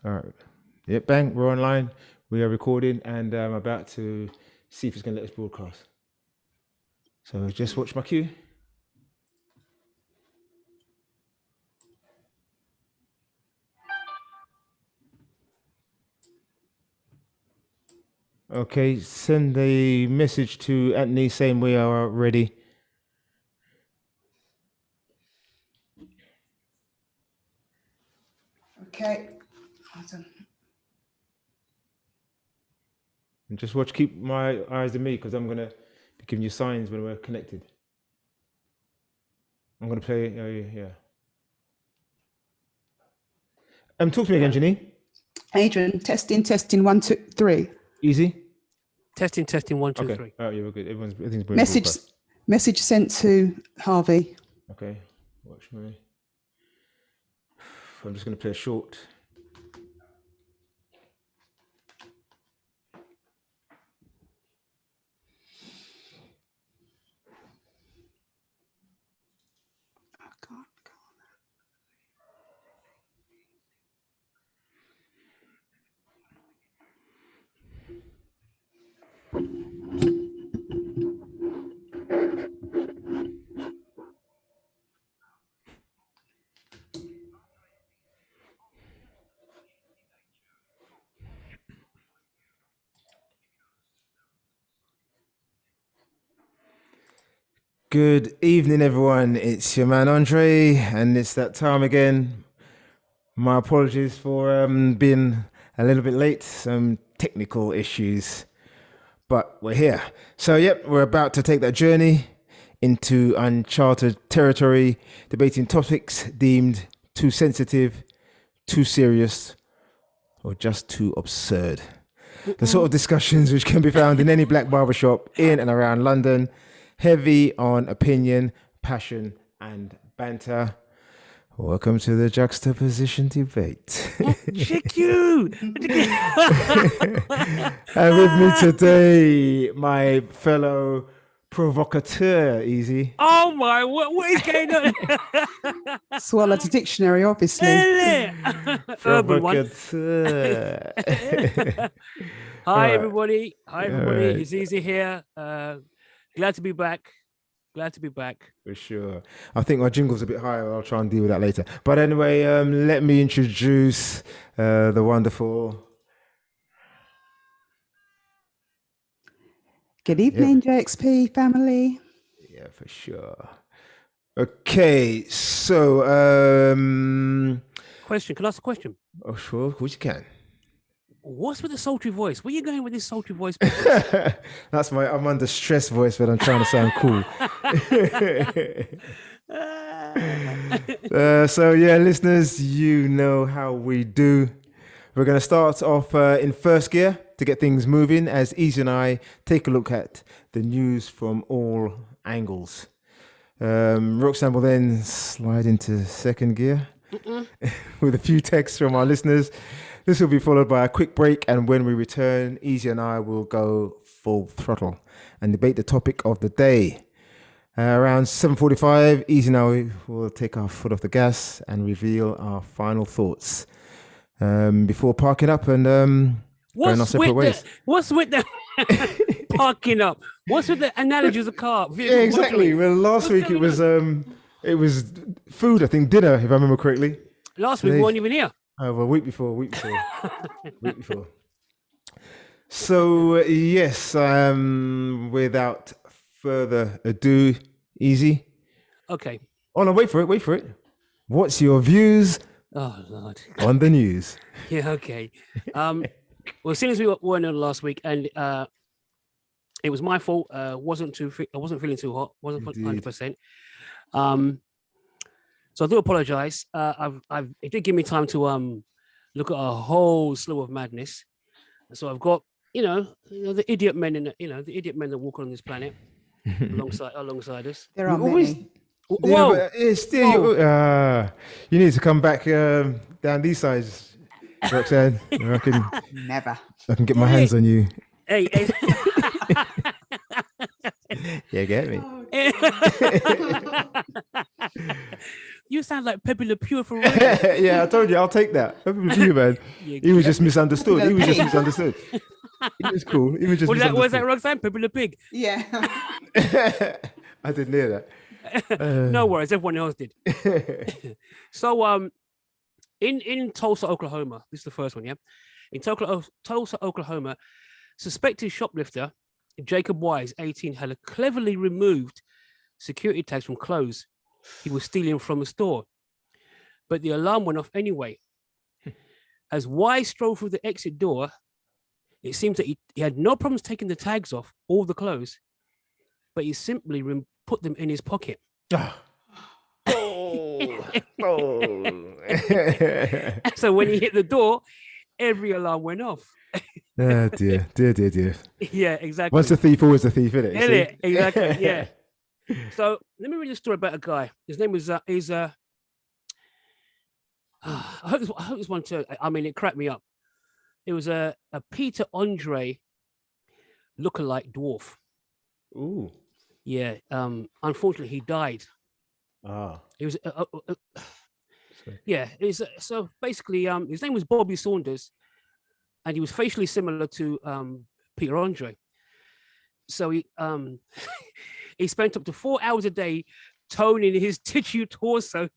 All right. Yep, bang, we're online. We are recording, and I'm about to see if it's going to let us broadcast. So just watch my cue. Okay, send a message to Anthony saying we are ready. Okay. Awesome. And just watch, keep my eyes on me because I'm going to be giving you signs when we're connected. I'm going to play, yeah. Talk to me again, Janine. Adrian, testing, 1, 2, 3. Easy? Testing, 1, 2, okay. 3. Oh, yeah, we're good. Everything's Message sent to Harvey. Okay, watch me. I'm just going to play a short. Good evening, everyone. It's your man Andre, and it's that time again. My apologies for being a little bit late, some technical issues, but we're here. So, yep, we're about to take that journey into uncharted territory, debating topics deemed too sensitive, too serious, or just too absurd. The sort of discussions which can be found in any black barbershop in and around London, heavy on opinion, passion, and banter. Welcome to the Juxtaposition Debate. Check you! And with me today, my fellow provocateur, Easy. Oh my, what is going on? Swallowed the dictionary, obviously. Urban one. Provocateur. Hi, right. everybody. Hi, everybody. right. It's Easy here. Glad to be back. For sure. I think my jingle's a bit higher. I'll try and deal with that later. But anyway, let me introduce the wonderful... Good evening, JXP family. Yeah, for sure. Okay, so... Question. Can I ask a question? Oh, sure. Of course you can. What's with the sultry voice? Where are you going with this sultry voice? I'm under stress voice, but I'm trying to sound cool. So yeah, listeners, you know how we do. We're going to start off in first gear to get things moving as Easy and I take a look at the news from all angles. Roxanne will then slide into second gear with a few texts from our listeners. This will be followed by a quick break, and when we return, Easy and I will go full throttle and debate the topic of the day. Around 7:45, Easy and I will take our foot off the gas and reveal our final thoughts before parking up and going our separate ways. What's with the parking up? What's with the analogy of the car? Yeah, exactly. Well, last week it was food, I think, dinner, if I remember correctly. Last week we weren't even here. Oh, well, week before. week before. So, yes, without further ado, Easy. Okay. Oh, no, wait for it. What's your views Lord. on the news? Yeah, okay. Well, as soon as we weren't on last week, and it was my fault. I wasn't feeling too hot. Wasn't 100%. So I do apologize. It did give me time to look at a whole slew of madness. So I've got, the idiot men the idiot men that walk on this planet alongside us. There are many. Whoa! You need to come back down these sides, Roxanne. Never. I can get my hands on you. Hey. Yeah, get me. You sound like Pepe Le Pew for real. Yeah, I told you, I'll take that. Pepe Le Pew, man. He was just misunderstood. He was just misunderstood. He was cool. He was just Was that misunderstood. Roxanne? Pepe Le Pig? Yeah. I didn't hear that. No worries, everyone else did. So in Tulsa, Oklahoma, this is the first one, yeah. In Tulsa, Oklahoma, suspected shoplifter Jacob Wise, 18, had cleverly removed security tags from clothes he was stealing from a store. But the alarm went off anyway. As Wise strolled through the exit door, it seems that he had no problems taking the tags off all the clothes, but he simply put them in his pocket. So when he hit the door, every alarm went off. Oh dear. Yeah, exactly. Once the thief, always the thief, innit? Isn't it? Exactly. Yeah. So let me read a story about a guy. His name was I hope this one too. I mean, it cracked me up. It was a Peter Andre lookalike dwarf. Ooh. Yeah. Unfortunately, he died. Ah. It was yeah. So basically, his name was Bobby Saunders, and he was facially similar to Peter Andre. So he he spent up to 4 hours a day toning his tissue torso.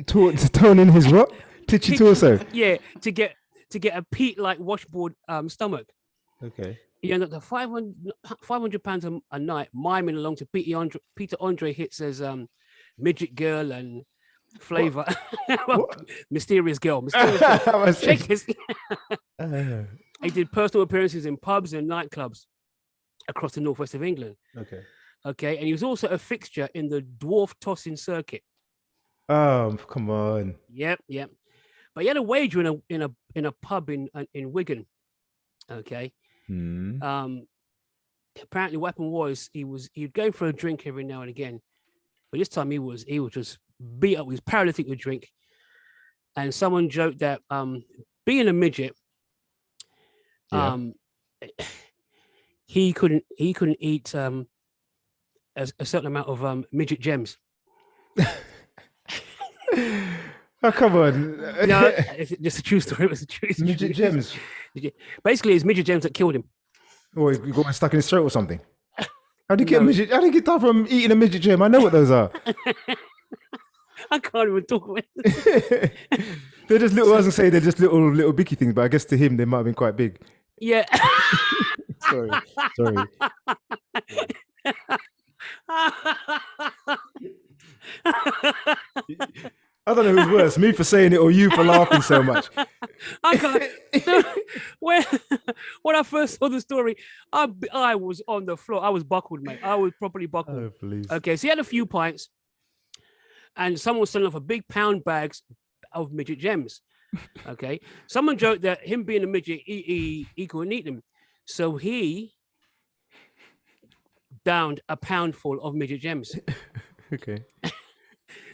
Toning his what? Titchy torso. Yeah, to get a Pete-like washboard stomach. Okay. He ended up to 500 pounds a night, miming along to Peter Andre hits as midget girl and flavor. Mysterious girl. Shake his. He did personal appearances in pubs and nightclubs across the northwest of England. Okay, and he was also a fixture in the dwarf tossing circuit. Oh, come on. Yep. But he had a wager in a pub in Wigan. Okay. Apparently, what happened was he'd go for a drink every now and again, but this time he was just beat up. He was paralytic with drink, and someone joked that being a midget, he couldn't eat a certain amount of midget gems. Oh, come on. No, it's just a true story. It was a true story. Midget gems. Basically, it's midget gems that killed him. Or he got stuck in his throat or something. How do you get a midget? How do you get that from eating a midget gem? I know what those are. I can't even talk about it. They're just little, as I say, they're just little bicky things, but I guess to him, they might have been quite big. Yeah. Sorry. I don't know who's worse, me for saying it or you for laughing so much. I can't. When I first saw the story, I was on the floor. I was buckled, mate. I was properly buckled. Oh, please. Okay, so he had a few pints, and someone was selling off a big pound bags of midget gems. Okay, someone joked that him being a midget, he couldn't eat them, so he downed a poundful of midget gems. Okay.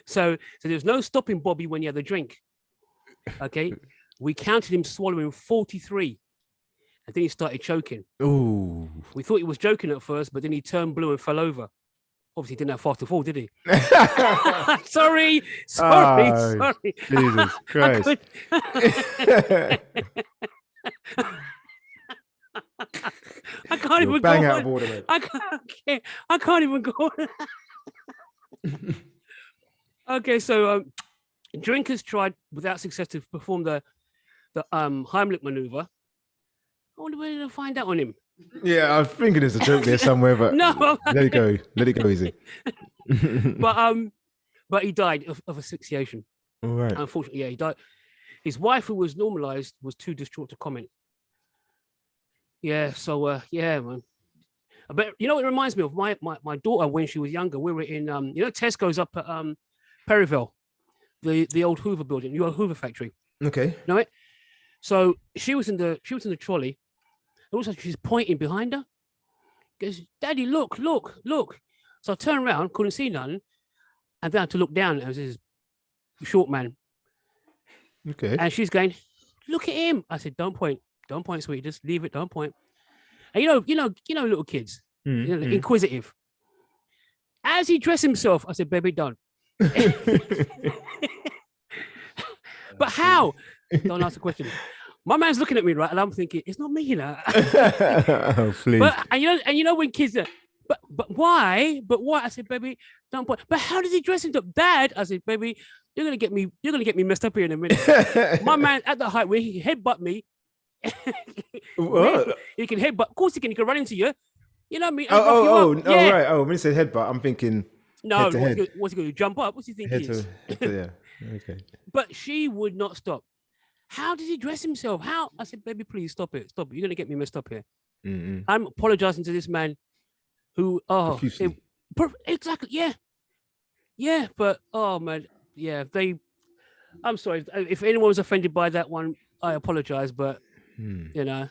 So there's no stopping Bobby when he had a drink. Okay, we counted him swallowing 43, and then he started choking. Ooh. We thought he was joking at first, but then he turned blue and fell over. Obviously, he didn't have far to fall, did he? Sorry. Jesus Christ. I can't even bang go out on. of order, mate. I can't even go on. Okay, so drinkers tried without success to perform the Heimlich maneuver. I wonder where they'll find out on him. Yeah, I was thinking there's a joke there somewhere, but No. let it go easy. But he died of asphyxiation. All right. Unfortunately, yeah, he died. His wife, who was normalized, was too distraught to comment. Yeah, so yeah, man. But you know what it reminds me of? My daughter, when she was younger, we were in Tesco's up at Perryville, the old Hoover building, your Hoover factory. Okay. You know it? So she was in the trolley. And also she's pointing behind her. Goes, Daddy, look. So I turned around, couldn't see nothing, and then I had to look down. And it was this short man. Okay. And she's going, look at him. I said, don't point, sweetie. Just leave it. Don't point. And you know, little kids, inquisitive. As he dressed himself, I said, baby, don't. But how? Don't ask the question. My man's looking at me, right? And I'm thinking, it's not me, you know. Oh, please. But and you know when kids are, but why? But why? I said, baby, don't put. But how does he dress him up, Dad? I said, baby, you're gonna get me messed up here in a minute. My man at the height where he can headbutt me. What? He can headbutt. Of course he can run into you. You know what I mean? Oh, Yeah. right. Oh, when you said headbutt, I'm thinking No, head to head. what's he going to jump up? What's he think Head he to, is? head to, yeah. Okay. But she would not stop. How did he dress himself? How? I said, baby, please stop it. Stop it. You're going to get me messed up here. Mm-mm. I'm apologizing to this man who, Profusely. exactly. Yeah. Yeah. But, oh, man. Yeah. I'm sorry. If anyone was offended by that one, I apologize. But, you know.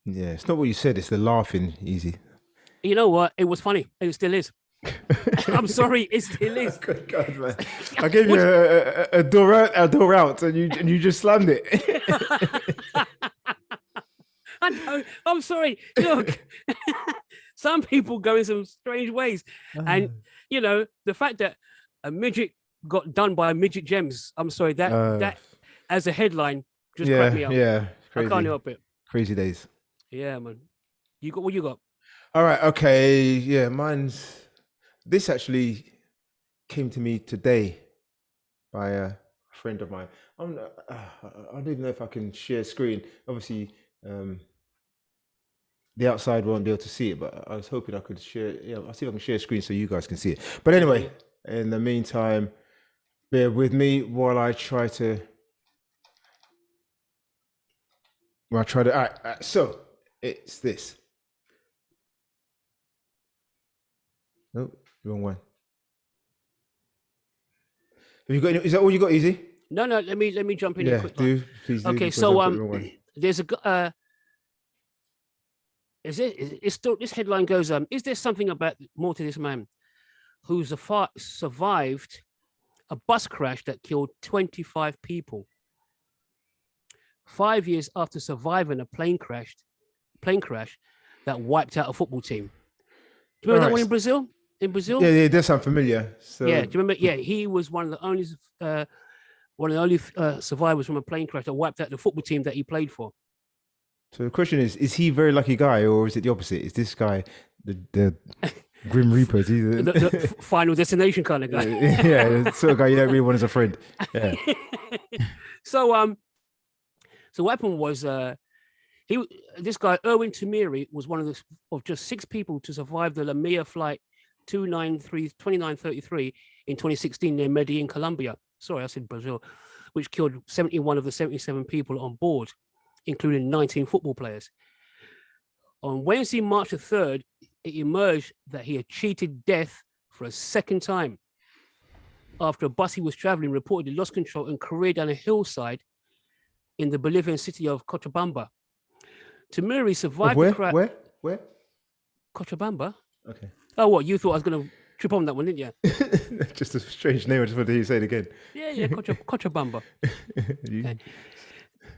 Yeah, it's not what you said. It's the laughing, easy. You know what? It was funny. And it still is. I'm sorry. It still is. Good God, man. I gave you a door out, and you just slammed it. I know. I'm sorry. Look, some people go in some strange ways. And, you know, the fact that a midget got done by midget gems, I'm sorry, that as a headline just cracked me up. Yeah, crazy. I can't help it. Crazy days. Yeah, man. You got what you got? All right, okay. Yeah, this actually came to me today by a friend of mine. I don't even know if I can share screen. Obviously, the outside won't be able to see it, but I was hoping I could share. Yeah, I'll see if I can share screen so you guys can see it. But anyway, in the meantime, bear with me while I try to. All right, so it's this. No, wrong one. Have you got? Is that all you got, Easy? No. Let me jump in. Yeah, Please do. Okay, because so I've got the wrong one. there's a is still this headline goes is there something about more to this man who's survived a bus crash that killed 25 people 5 years after surviving a plane crash that wiped out a football team? Do you remember that one in Brazil? Yeah, it does sound familiar. So yeah, do you remember? Yeah, he was one of the only survivors from a plane crash that wiped out the football team that he played for. So the question is he a very lucky guy, or is it the opposite? Is this guy the Grim Reaper? Is he the final destination kind of guy? Yeah, the sort of guy you don't really want as a friend. Yeah. So what happened was this guy Erwin Tamiri was one of just 6 people to survive the Lamia flight 2933 in 2016 near Medellin, Colombia. Sorry, I said Brazil, which killed 71 of the 77 people on board, including 19 football players. On Wednesday, March the 3rd, it emerged that he had cheated death for a second time after a bus he was traveling reportedly lost control and careered down a hillside in the Bolivian city of Cochabamba. Tamiri survived the crash. Where? Cochabamba. Okay. Oh, what? You thought I was going to trip on that one, didn't you? Just a strange name. I just wanted to hear you say it again. Yeah, Cochabamba. Okay.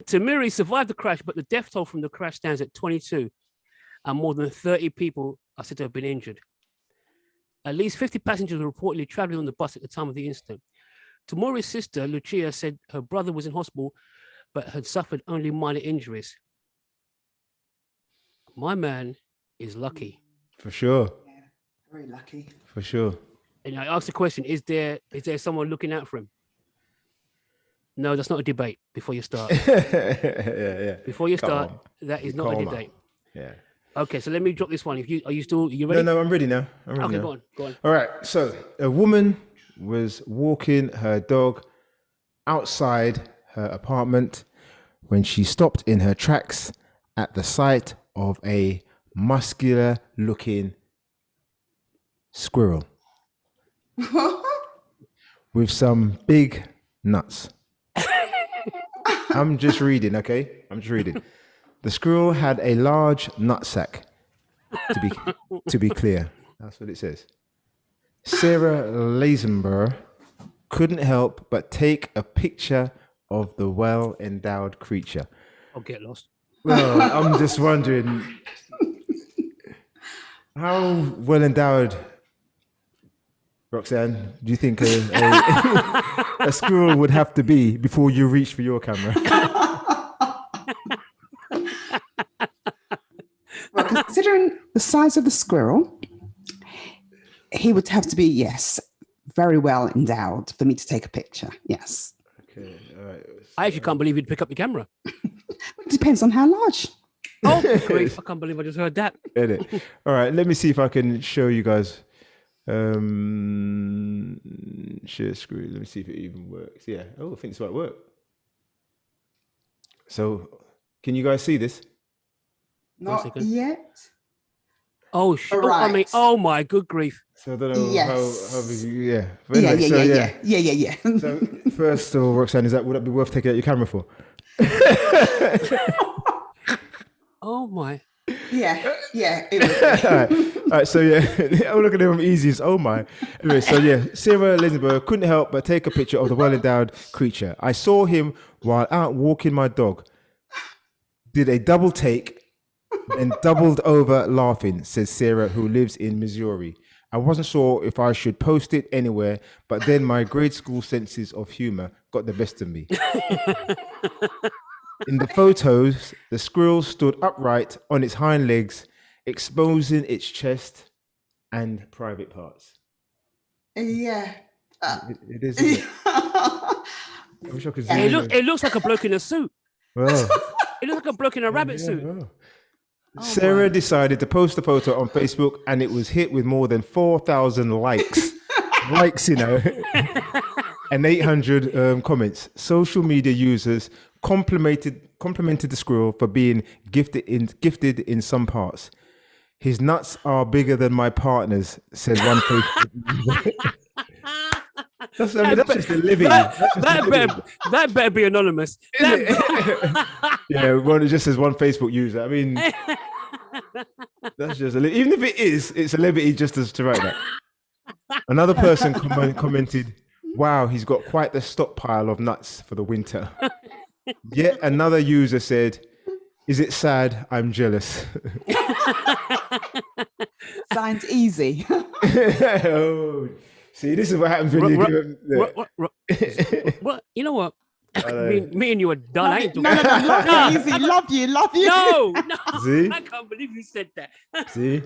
Tamiri survived the crash, but the death toll from the crash stands at 22, and more than 30 people are said to have been injured. At least 50 passengers were reportedly traveling on the bus at the time of the incident. Tamiri's sister, Lucia, said her brother was in hospital, but had suffered only minor injuries. My man is lucky. For sure. Yeah, very lucky. For sure. And I asked the question, is there someone looking out for him? No, that's not a debate before you start. yeah. Before you start, that is not a debate. Yeah. Okay, so let me drop this one. Are you ready? No, I'm ready now. Okay, go on. All right. So a woman was walking her dog outside her apartment when she stopped in her tracks at the sight of a muscular-looking squirrel with some big nuts. I'm just reading, okay? The squirrel had a large nutsack, to be clear. That's what it says. Sarah Lazenberg couldn't help but take a picture of the well-endowed creature. I'll get lost. Well, I'm just wondering, how well-endowed, Roxanne, do you think a squirrel would have to be before you reach for your camera? Well, considering the size of the squirrel, he would have to be, yes, very well endowed for me to take a picture. Yes. Okay, all right. I actually can't believe you'd pick up your camera. It depends on how large. Oh, grief. I can't believe I just heard that. Edit. All right, let me see if I can show you guys. Share screen. Let me see if it even works. Yeah. Oh, I think this might work. So, can you guys see this? Not second. yet. Oh, I mean, Right. oh my good grief. So I don't know Yes. how big. Yeah. But Yeah, anyway, yeah. So first of all, Roxanne, would that be worth taking out your camera for? Oh my. yeah. It would. All right, so yeah, oh, look at them easies. Oh my. Anyway, so yeah, Sarah Lisenberg couldn't help but take a picture of the well-endowed creature. I saw him while out walking my dog. Did a double take and doubled over laughing, says Sarah, who lives in Missouri. I wasn't sure if I should post it anywhere, but then my grade school senses of humor got the best of me. In the photos, the squirrel stood upright on its hind legs, exposing its chest and private parts. Yeah. It is. Isn't it? I wish I could zoom in. It looks like a bloke in a suit. Well, It looks like a bloke in a rabbit yeah, suit. well. Oh, Sarah my. decided to post the photo on Facebook, and it was hit with more than 4,000 likes. Likes, you know, and 800 comments. Social media users complimented the squirrel for being gifted in some parts. His nuts are bigger than my partner's, said one Facebook. That's just a living. That better be anonymous. Yeah, well, it just says one Facebook user. I mean, that's just even if it is, it's a liberty just to write that. Another person commented, "Wow, he's got quite the stockpile of nuts for the winter." Yet another user said, "Is it sad? I'm jealous." Signed easy. Oh, see, this is what happens when you give them. What? You know what? Me and you are done. I ain't doing No, love you, easy. Love you. No. See? I can't believe you said that. See?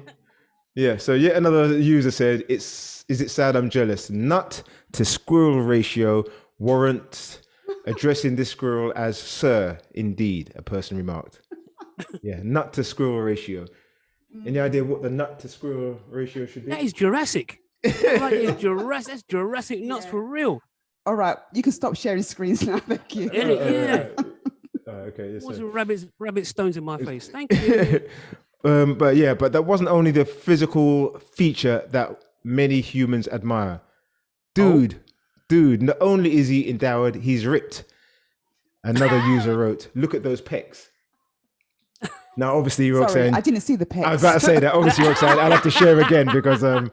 Yeah, so yet another user said, is it sad I'm jealous? Nut to squirrel ratio warrants addressing this squirrel as sir, indeed, a person remarked. Yeah, nut to squirrel ratio. Any idea what the nut to squirrel ratio should be? That is Jurassic. That's Jurassic nuts for real. All right, you can stop sharing screens now. Thank you. Yeah. Okay. Yes, What's rabbit stones in my face? Thank you. But that wasn't only the physical feature that many humans admire. Dude, not only is he endowed, he's ripped. Another user wrote, "Look at those pecs." Now, obviously, Sorry, Roxanne. I didn't see the pecs. I was about to say that. Obviously, Roxanne, I'll have to share again because I'm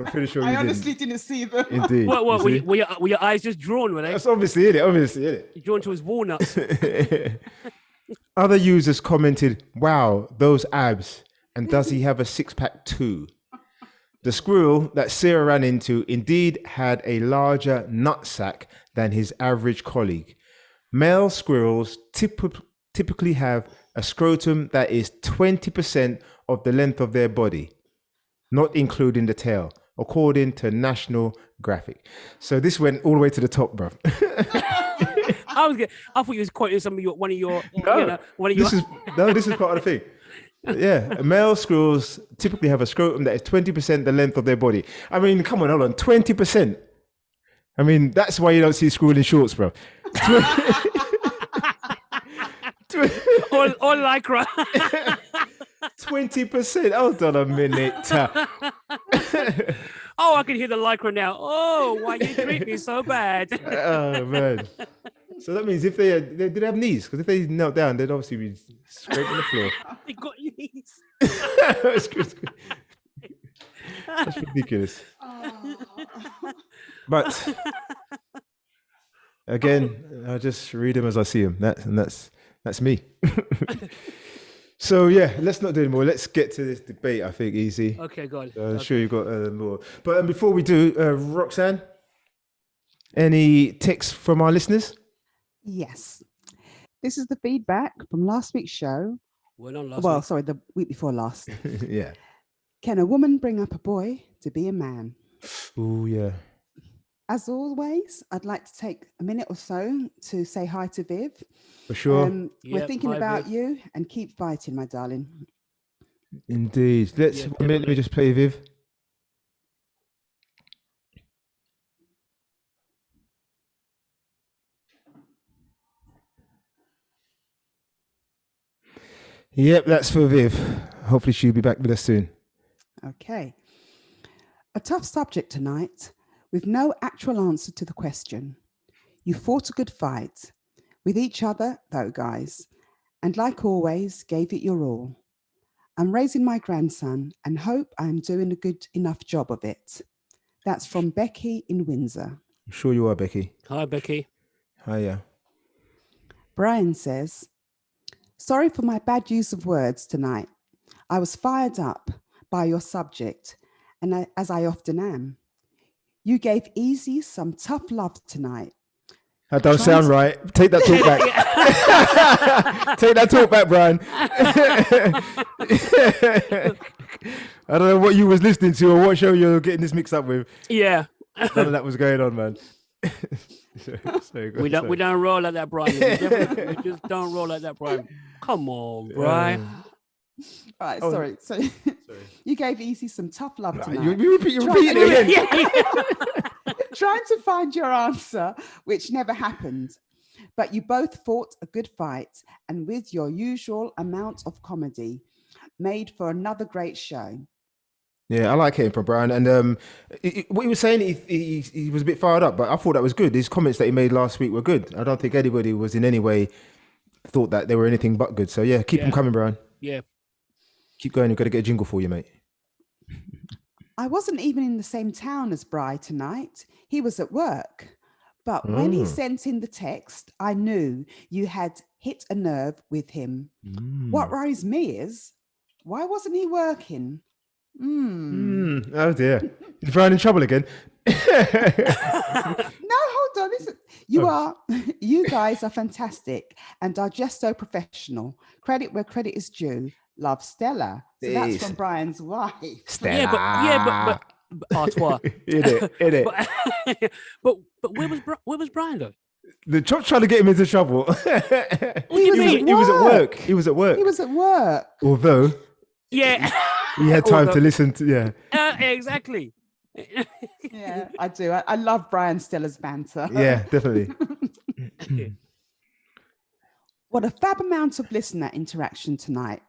pretty sure you I honestly didn't see them. Indeed. What? You see? Were your eyes just drawn? Were they? That's obviously it. Drawn to his walnuts. Other users commented, "Wow, those abs. And does he have a six-pack too?" The squirrel that Sarah ran into indeed had a larger nutsack than his average colleague. Male squirrels typically have a scrotum that is 20% of the length of their body, not including the tail, according to National Graphic. So this went all the way to the top, bro. I thought you was quoting one of your. This is part of the thing. Yeah, male squirrels typically have a scrotum that is 20% the length of their body. I mean, come on, hold on, 20%. I mean, that's why you don't see squirrel in shorts, bro. or lycra. 20%. Hold on a minute. Oh, I can hear the lycra now. Oh, why you treat me so bad? Oh man. So that means if they did have knees, because if they knelt down, they'd obviously be scraping the floor. They got knees. That's ridiculous. But again, I just read them as I see them. That's me. So yeah, let's not do any more. Let's get to this debate. I think easy. Okay, go on. I'm sure you've got more. But before we do, Roxanne, any texts from our listeners? Yes. This is the feedback from last week's show. Well, on last Well, week. sorry, the week before last. Yeah. Can a woman bring up a boy to be a man? Oh yeah. As always, I'd like to take a minute or so to say hi to Viv. For sure. We're Yep, thinking hi, about Viv. you, and keep fighting, my darling. Indeed. Let me definitely. just play Viv. Yep, that's for Viv. Hopefully she'll be back with us soon. Okay. A tough subject tonight, with no actual answer to the question. You fought a good fight with each other, though, guys, and like always, gave it your all. I'm raising my grandson and hope I am doing a good enough job of it. That's from Becky in Windsor. I'm sure you are, Becky. Hi, Becky. Hiya. Brian says, sorry for my bad use of words tonight. I was fired up by your subject, and as I often am. You gave Easy some tough love tonight. That don't sound right. Take that talk back. Take that talk back, Brian. I don't know what you was listening to or what show you're getting this mixed up with. Yeah. None of that was going on, man. We don't roll like that, Brian. We just don't roll like that, Brian. Come on, Brian. Right, sorry. So you gave Easy some tough love tonight. You're repeating it again. Trying to find your answer, which never happened. But you both fought a good fight, and with your usual amount of comedy, made for another great show. Yeah, I like hearing from Brian. And what he was saying, he was a bit fired up, but I thought that was good. His comments that he made last week were good. I don't think anybody was in any way thought that they were anything but good. So yeah, keep them coming, Brian. Yeah. Keep going. We've got to get a jingle for you, mate. I wasn't even in the same town as Bri tonight. He was at work. But when he sent in the text, I knew you had hit a nerve with him. What worries me is, why wasn't he working? Oh dear. Is Brian in trouble again? No, hold on. You guys are fantastic and are just so professional. Credit where credit is due. Love, Stella. So that's from Brian's wife. Stella. But Artois. In it. But where was Brian though? The chop's trying to get him into trouble. He was at work. He was at work. Although Yeah. he had time to listen to, Exactly. Yeah, I do. I love Brian Stella's banter. Yeah, definitely. What a fab amount of listener interaction tonight.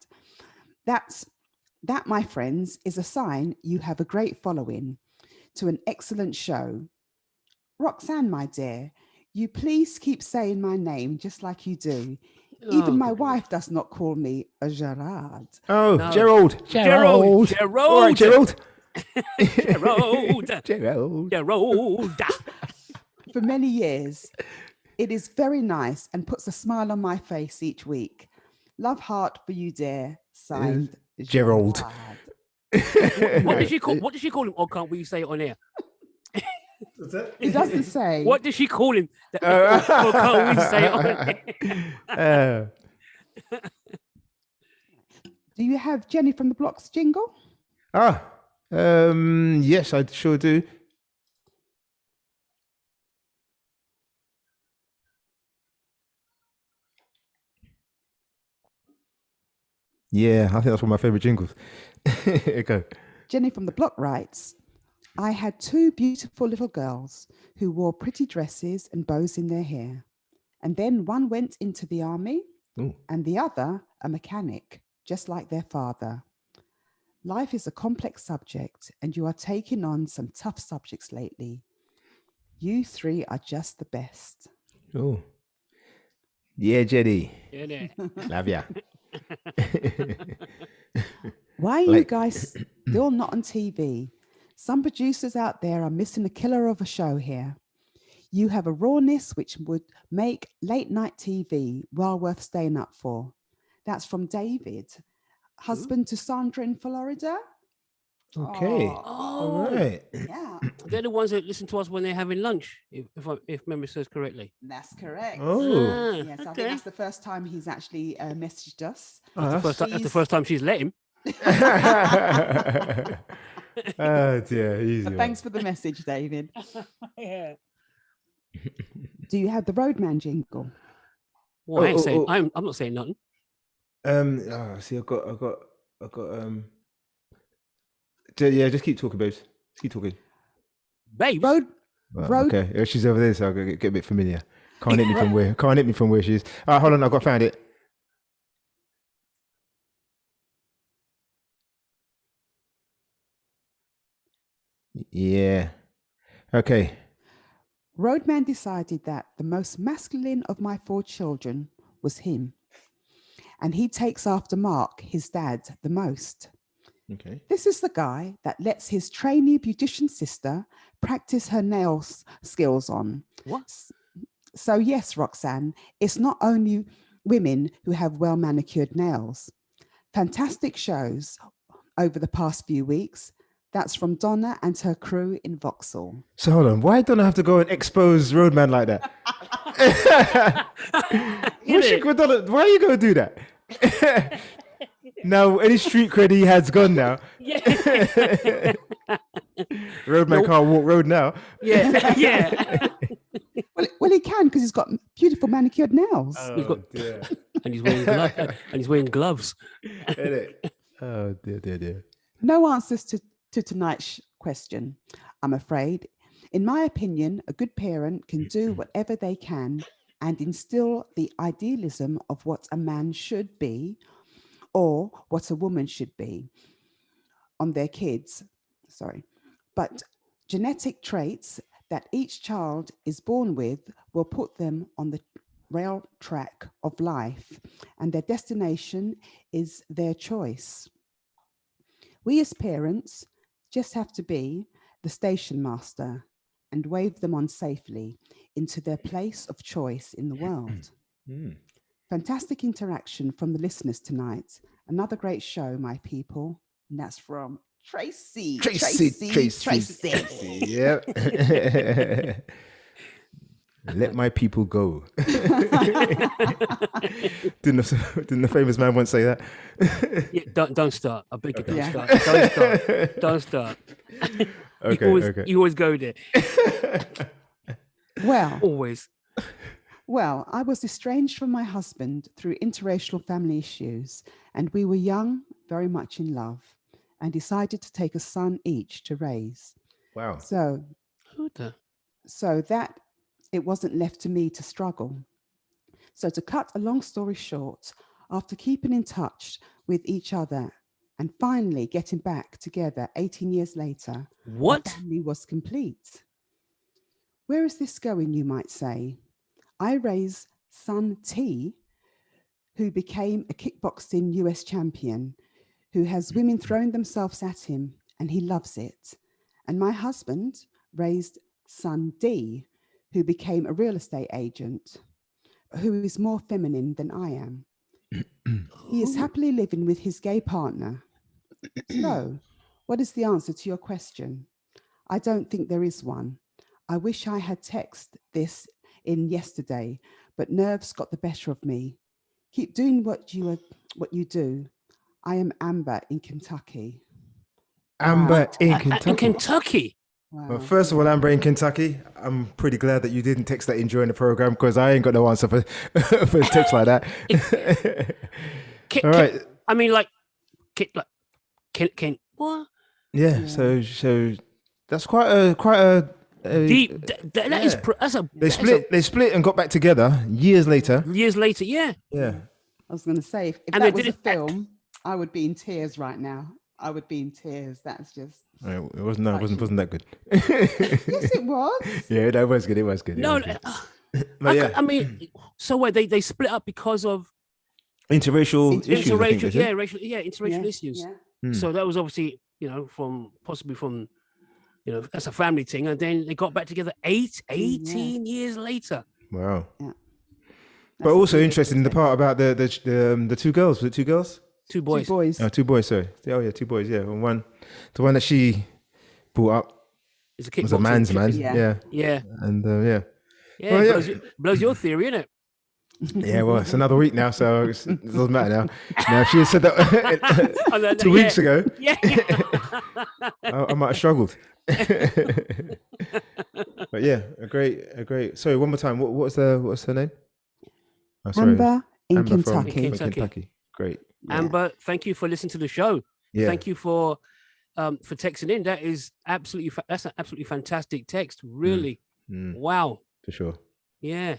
That, my friends, is a sign you have a great following to an excellent show. Roxanne, my dear, you please keep saying my name just like you do. Even my wife does not call me a Gerard. Oh, No. Gerald. Gerald. All right, Gerald. Gerald. For many years, it is very nice and puts a smile on my face each week. Love heart for you, dear. Signed, Gerald. What did she call him? Or can't we say it on air? What's that? It doesn't say. What did she call him? Or can't we say it on air? Do you have Jenny from the Blocks jingle? Yes, I sure do. Yeah, I think that's one of my favorite jingles. Go. Jenny from the Block writes, I had two beautiful little girls who wore pretty dresses and bows in their hair. And then one went into the army and the other a mechanic, just like their father. Life is a complex subject and you are taking on some tough subjects lately. You three are just the best. Oh. Yeah, Jenny. Yeah. Love ya. Why are you guys still not on TV? Some producers out there are missing a killer of a show here. You have a rawness which would make late night TV well worth staying up for. That's from David, husband to Sandra in Florida. Okay. Oh, All right. yeah, They're the ones that listen to us when they're having lunch, if memory serves correctly. that's correct. Oh. Yes, I think okay. that's the first time he's actually messaged us. That's the first time she's let him. Oh dear, easy But one. thanks for the message, David. Yeah. Do you have the Roadman jingle? Well, I ain't saying. I'm not saying nothing. See, I got. Yeah, just keep talking, babes. Just keep talking. Babes. Road. Okay, yeah, she's over there, so I'll get a bit familiar. Can't hit me from where. Can't hit me from where she is. Hold on, I found it. Yeah. Okay. Roadman decided that the most masculine of my 4 children was him, and he takes after Mark, his dad, the most. Okay. This is the guy that lets his trainee beautician sister practice her nails skills on. What? So yes, Roxanne, it's not only women who have well manicured nails. Fantastic shows over the past few weeks. That's from Donna and her crew in Vauxhall. So hold on, why don't I have to go and expose Roadman like that? Why are you going to do that? Now, any street cred he has gone now. Yeah. Roadman can't walk road now. Yeah. Yeah. Well, he can because he's got beautiful manicured nails. Dear. And he's wearing gloves. Oh dear. No answers to tonight's question, I'm afraid. In my opinion, a good parent can do whatever they can and instill the idealism of what a man should be or what a woman should be on their kids. But genetic traits that each child is born with will put them on the rail track of life, and their destination is their choice. We as parents just have to be the station master and wave them on safely into their place of choice in the world. Fantastic interaction from the listeners tonight. Another great show, my people. And that's from Tracy. Yeah. Let my people go. Didn't the famous man once say that? Yeah, don't start. I beg you, don't Yeah. start. Don't start. Okay. You always go there. Well, Always. Well, I was estranged from my husband through interracial family issues, and we were young, very much in love, and decided to take a son each to raise. Wow. So that it wasn't left to me to struggle. So to cut a long story short, after keeping in touch with each other and finally getting back together 18 years later, What? the family was complete. Where is this going, you might say? I raised son T, who became a kickboxing US champion, who has women throwing themselves at him, and he loves it. And my husband raised son D, who became a real estate agent, who is more feminine than I am. He is happily living with his gay partner. So, what is the answer to your question? I don't think there is one. I wish I had texted this in yesterday, but nerves got the better of me. Keep doing what you do. I am Amber in Kentucky. Amber in In Kentucky. Kentucky. Wow. Well, first of all, Amber in Kentucky, I'm pretty glad that you didn't text that in during the program because I ain't got no answer for for a text like that. All right. I mean, like, what? Yeah. So that's quite a Deep. They split and got back together years later. Years later, yeah. Yeah. I was going to say, if And that they was a did it- film, I would be in tears right now. I would be in tears. That's just. It wasn't that good. Yes, it was. Yeah, that was good. It was good. No, But I mean, so what? They split up because of interracial issues. I think they said. interracial issues. Yeah. So that was obviously, possibly from as a family thing, and then they got back together 18 years later. Wow. Yeah. But also interesting the part about the two girls. Was it two girls? Two boys. Two boys. Oh, two boys. Sorry. Oh yeah, two boys. Yeah, and the one that she brought up It's a was a man's man. Yeah. Yeah. And yeah. Yeah. Well, Blows your theory, innit? Yeah, well, it's another week now, so it doesn't matter now. Now, if she had said that 2 weeks ago, Yeah. I might have struggled. But yeah, a great. Sorry, one more time. What's her name? Oh, sorry. Amber in Amber Kentucky. from Kentucky. Great. Yeah. Amber, thank you for listening to the show. Yeah. Thank you for texting in. That's an absolutely fantastic text. Really. Wow. For sure. Yeah.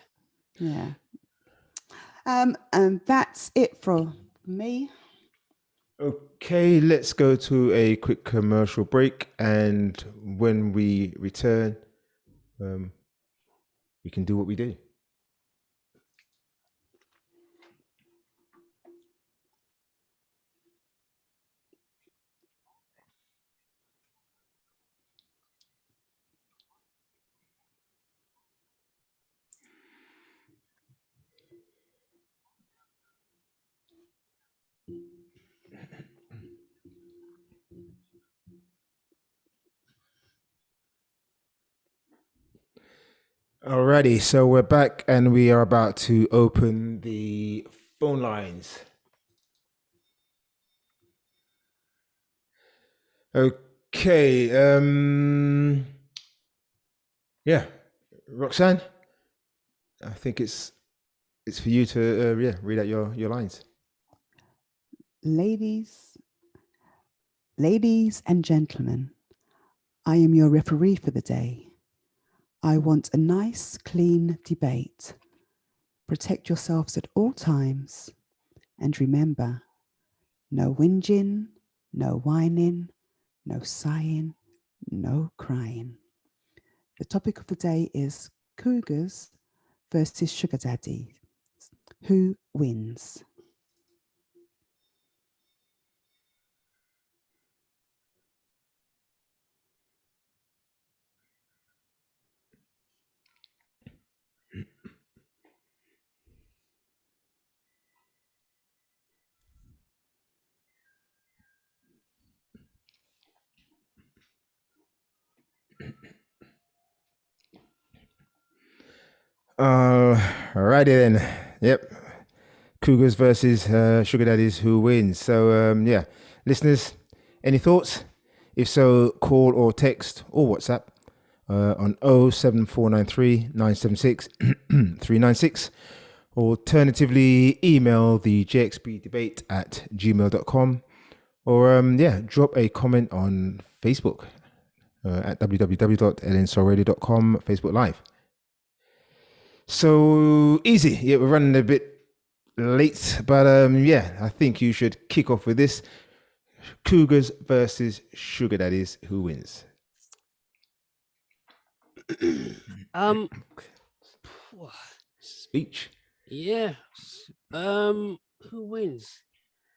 Yeah. And that's it from me. Okay, let's go to a quick commercial break, and when we return, we can do what we do. Alrighty, so we're back and we are about to open the phone lines. Okay, yeah, Roxanne, I think it's for you to read out your lines. Ladies and gentlemen, I am your referee for the day. I want a nice, clean debate. Protect yourselves at all times. And remember, no whinging, no whining, no sighing, no crying. The topic of the day is Cougars versus Sugar Daddy. Who wins? Alrighty then. Yep. Cougars versus Sugar Daddies, who wins? So yeah, listeners, any thoughts? If so, call or text or WhatsApp on 07493 976 396. Alternatively, email the jxbdebate at gmail.com, or drop a comment on Facebook at www.lnsolradio.com Facebook Live. So easy. Yeah, we're running a bit late, but I think you should kick off with this. Cougars versus Sugar Daddies, who wins? Speech. Yeah. Who wins?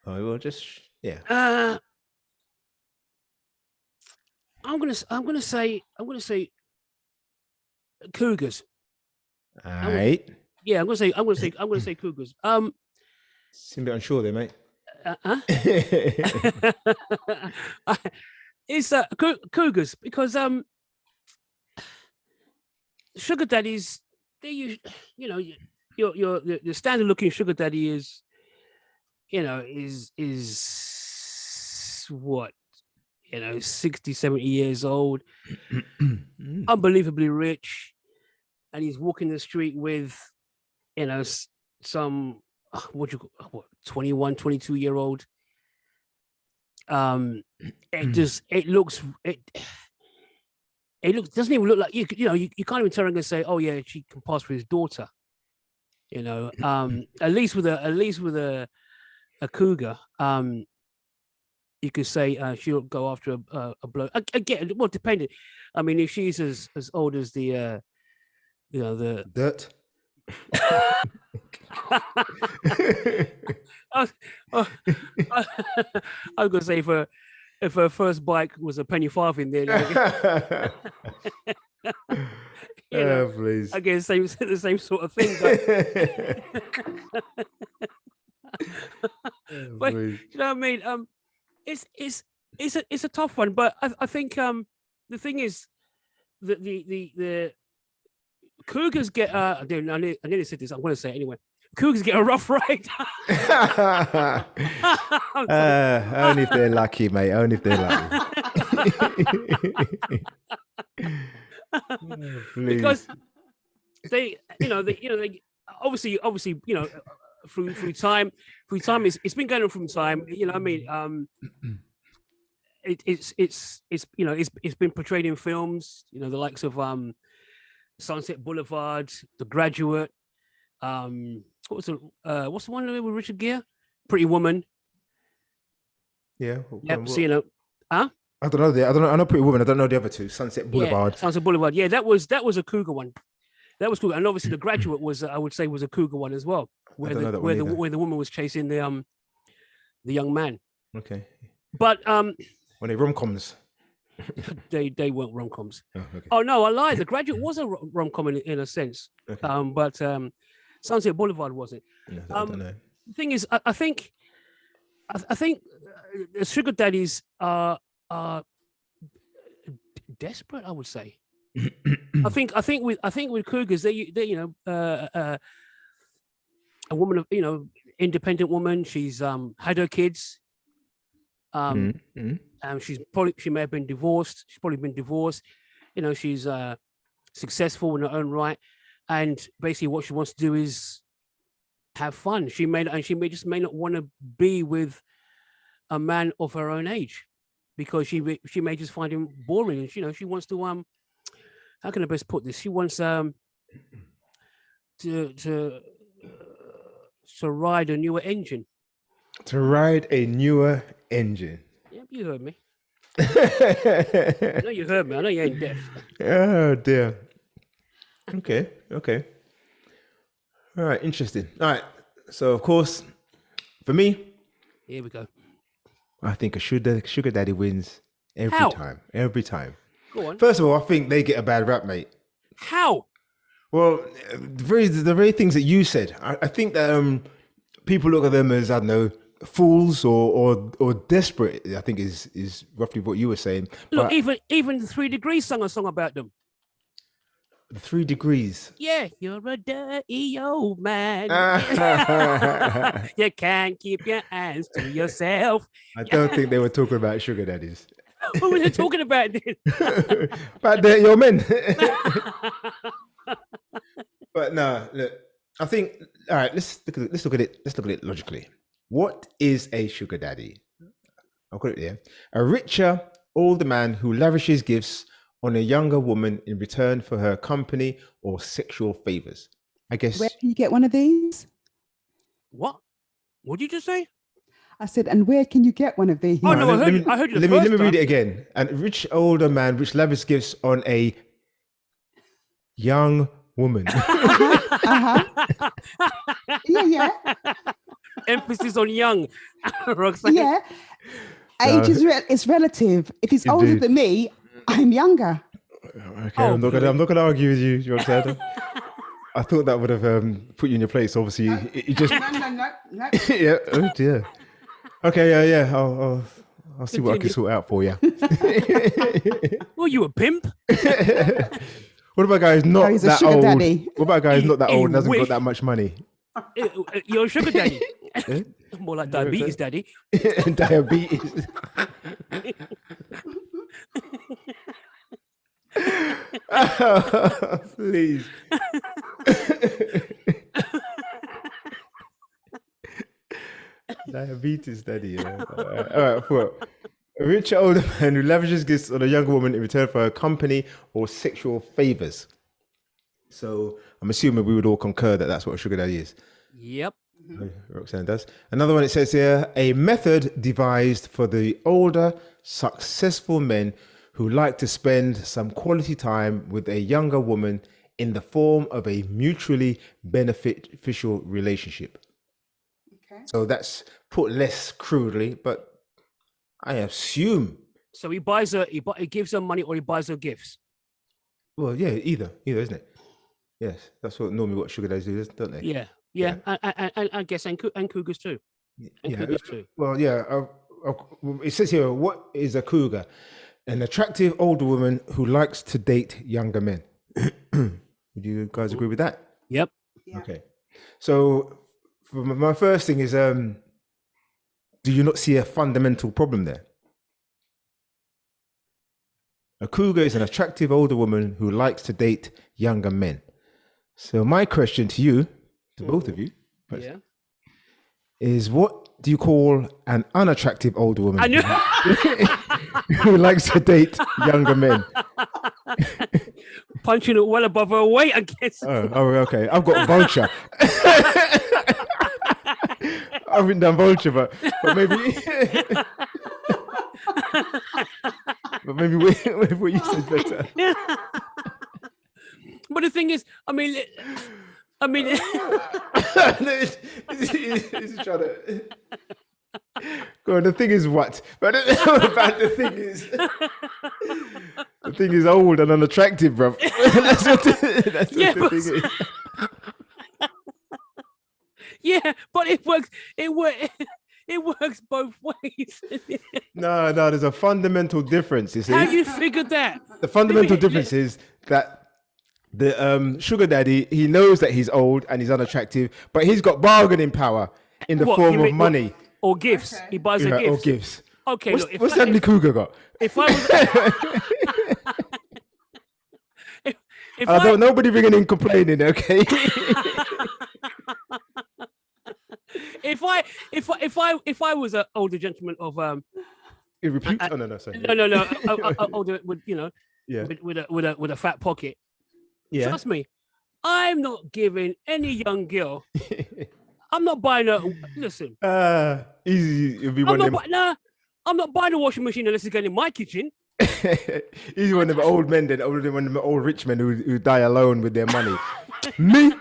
Oh, well, just I'm gonna say Cougars. All right. Yeah, I'm gonna say Cougars. Seem a bit unsure there, mate. It's Cougars because Sugar Daddies, the standard looking Sugar Daddy is what, 60, 70 years old, unbelievably rich, and he's walking the street with some 21, 22-year-old. It doesn't even look like you can't even turn around and say, oh yeah, she can pass for his daughter. At least with a cougar, you could say she'll go after a bloke. Again, well, depending. I mean, if she's as old as the dirt. I was gonna say if her first bike was a penny farthing, then You know, Please. again, the same sort of thing. But Please. you know what I mean? It's a tough one, but I think the thing is that the Cougars get I nearly said this. I'm going to say it anyway. Cougars get a rough ride. Only if they're lucky, mate. Only if they're lucky. Because they obviously through time it's been going on from time. You know what I mean? It's been portrayed in films. You know, the likes of Sunset Boulevard, The Graduate. What's the one with Richard Gere? Pretty Woman. Yeah. Yep. So, you know, huh? I don't know. I know Pretty Woman. I don't know the other two. Sunset Boulevard. Yeah, Sunset Boulevard. Yeah, that was a Cougar one. That was cool. And obviously, The Graduate was, I would say, was a Cougar one as well, where the woman was chasing the young man. Okay. But when they rom-coms. they weren't rom-coms. Oh, okay. Oh no, I lied. The Graduate was a rom-com in a sense. Okay. But Sunset Boulevard wasn't. No, I don't know. The thing is, I think sugar daddies are desperate. I would say. I think with Cougars, they a woman of independent woman. She's had her kids. She may have been divorced. She's probably been divorced. You know, she's successful in her own right, and basically what she wants to do is have fun. She may not want to be with a man of her own age because she may just find him boring. And she wants to how can I best put this? She wants to ride a newer engine. To ride a newer engine. Yep, you heard me. I know you heard me. I know you ain't deaf. Oh dear. Okay. All right, interesting. All right. So of course, for me, here we go. I think a sugar daddy wins every time. Every time. Go on. First of all, I think they get a bad rap, mate. How? Well, the very things that you said. I think that people look at them as, I don't know, fools or desperate. I think is roughly what you were saying. Look, even the 3 Degrees sung a song about them. The 3 Degrees. Yeah, you're a dirty old man. You can't keep your hands to yourself. I don't think they were talking about sugar daddies. What were they talking about then? About your men. But no, look. I think. All right. Let's look at it logically. What is a sugar daddy? I'll put it there. A richer, older man who lavishes gifts on a younger woman in return for her company or sexual favors. I guess. Where can you get one of these? What? What did you just say? I said, and where can you get one of these? Oh no, I heard you. Let me read it again. And rich older man which lavish gifts on a young woman. Yeah. Emphasis on young, Roxanne. Yeah. Age is relative. If he's older than me, I'm younger. Okay, I'm not gonna argue with you, Roxanne. I thought that would have put you in your place. Obviously, it just No. yeah. Oh dear. Okay, yeah. I'll see what I can sort out for you. Well, you a pimp? What about guys not that old? Daddy. What about guys not that old and hasn't got that much money? You're a sugar daddy. More like diabetes daddy. Diabetes. Oh, please. Diabetes daddy. Yeah. All right. For a rich older man who lavishes gifts on a younger woman in return for her company or sexual favors. So I'm assuming we would all concur that that's what a sugar daddy is. Yep. Roxanne does. Another one, it says here, a method devised for the older, successful men who like to spend some quality time with a younger woman in the form of a mutually beneficial relationship. Okay. So that's put less crudely, but I assume. So he buys her, he gives her money or he buys her gifts. Well, yeah, either, isn't it? Yes, that's what sugar daddies do, don't they? Yeah. And I guess and cougars too. And cougars too. Well, yeah. It says here, what is a cougar? An attractive older woman who likes to date younger men. Would you guys agree with that? Yep. Yeah. Okay. So my first thing is, do you not see a fundamental problem there? A cougar is an attractive older woman who likes to date younger men. So my question to you, to both of you, is what do you call an unattractive older woman who likes to date younger men? Punching it well above her weight, I guess. Oh, okay. I've got vulture. I've written down vulture, but maybe... But maybe what you said better. But the thing is, I mean, this is trying to. Go on. The thing is what? But I don't know about the thing is old and unattractive, bro. That's what the thing is. Yeah, but it works. It works both ways. No, there's a fundamental difference. You see? How you figured that? The fundamental difference is that the sugar daddy, he knows that he's old and he's unattractive, but he's got bargaining power in the form of money or gifts. Okay. He buys her gifts. Or gifts. Okay, what's the ugly cougar got? If I was, nobody bringing in complaining, okay? If I was an older gentleman of repute? No, sorry. No, older with with a fat pocket. Yeah. Trust me, I'm not giving any young girl. I'm not buying her. Listen. Easy. You'll be one of them. I'm not buying a washing machine unless it's going in my kitchen. He's one of the old men, one of the old rich men who die alone with their money. Me?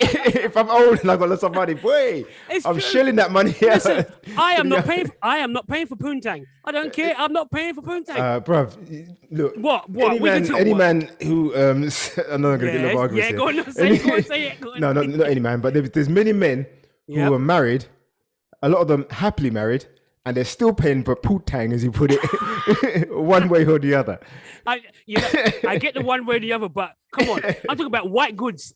If I'm old and I've got lots of money, boy, I'm shelling that money. Listen, I am not paying for poontang. I don't care. I'm not paying for poontang. Bruv, look. What? Any man who I'm not gonna get no arguments. Yeah, go on, say it. Go on. No, not any man, but there's many men who are married. A lot of them happily married, and they're still paying for poontang, as you put it, one way or the other. I get the one way or the other, but come on, I'm talking about white goods.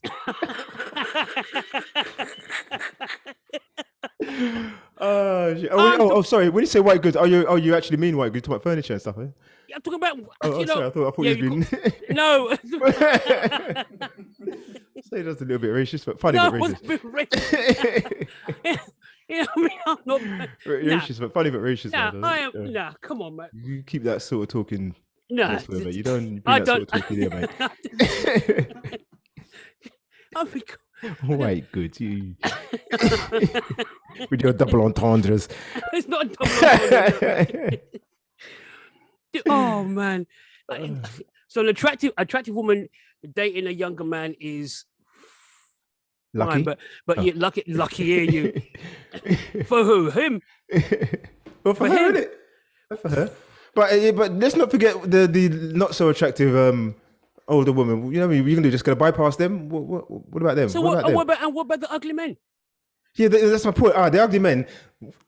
Sorry. When you say white goods, you actually mean white goods? Talking about furniture and stuff, eh? I'm talking about. Sorry, I thought you been. No. Say that's a little bit racist, but funny. But racist. It was a bit racist. I'm not racist, but funny, but racist. Nah, come on, man. You keep that sort of talking. Nah, mate. You don't. Sort of talking here, mate. White goods, you with your double entendres. It's not a double entendre. Oh man! So an attractive woman dating a younger man is lucky, fine, but you lucky here you. For who? Him? Well, for her, isn't it? For her. But let's not forget the not so attractive older woman. You know what I mean? You're just gonna bypass them. What about them? So what about the ugly men? Yeah, that's my point. The ugly men,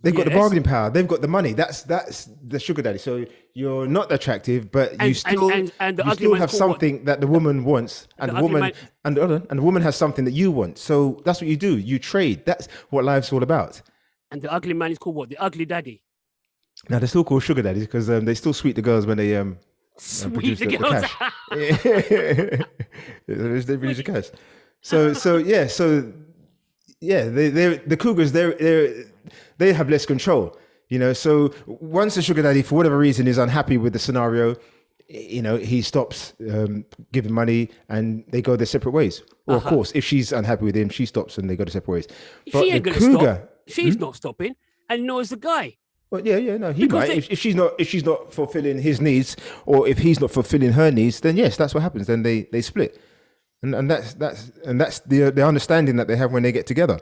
they've got the bargaining power. They've got the money. That's the sugar daddy. So you're not attractive, but you still have something that the woman wants, and the woman has something that you want. So that's what you do. You trade. That's what life's all about. And the ugly man is called what? The ugly daddy. Now they're still called sugar daddies because they still sweet the girls when they sweet produce the cash. They produce the cash. So the Cougars they have less control, you know. So once the sugar daddy for whatever reason is unhappy with the scenario, you know, he stops giving money and they go their separate ways. Or of course, if she's unhappy with him, she stops and they go their separate ways. But she ain't gonna stop. She's not stopping, and nor is the guy. Well, no, he might. If she's not fulfilling his needs, or if he's not fulfilling her needs, then yes, that's what happens. Then they split. And that's the understanding that they have when they get together.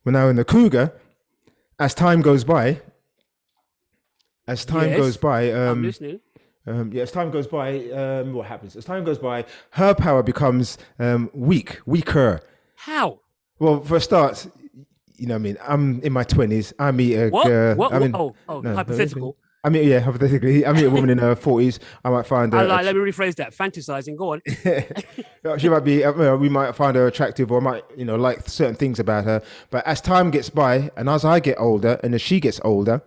Well, now in the Cougar, as time goes by, I'm listening. As time goes by, what happens? As time goes by, her power becomes weaker. How? Well, for a start, you know what I mean? I'm in my 20s. I meet a What? girl. What? I mean, Oh, no, hypothetical. I mean, yeah, hypothetically, I meet a woman in her 40s. I might find her. Let me rephrase that. Fantasizing. Go on. She might be. We might find her attractive, or might, like certain things about her. But as time gets by, and as I get older, and as she gets older,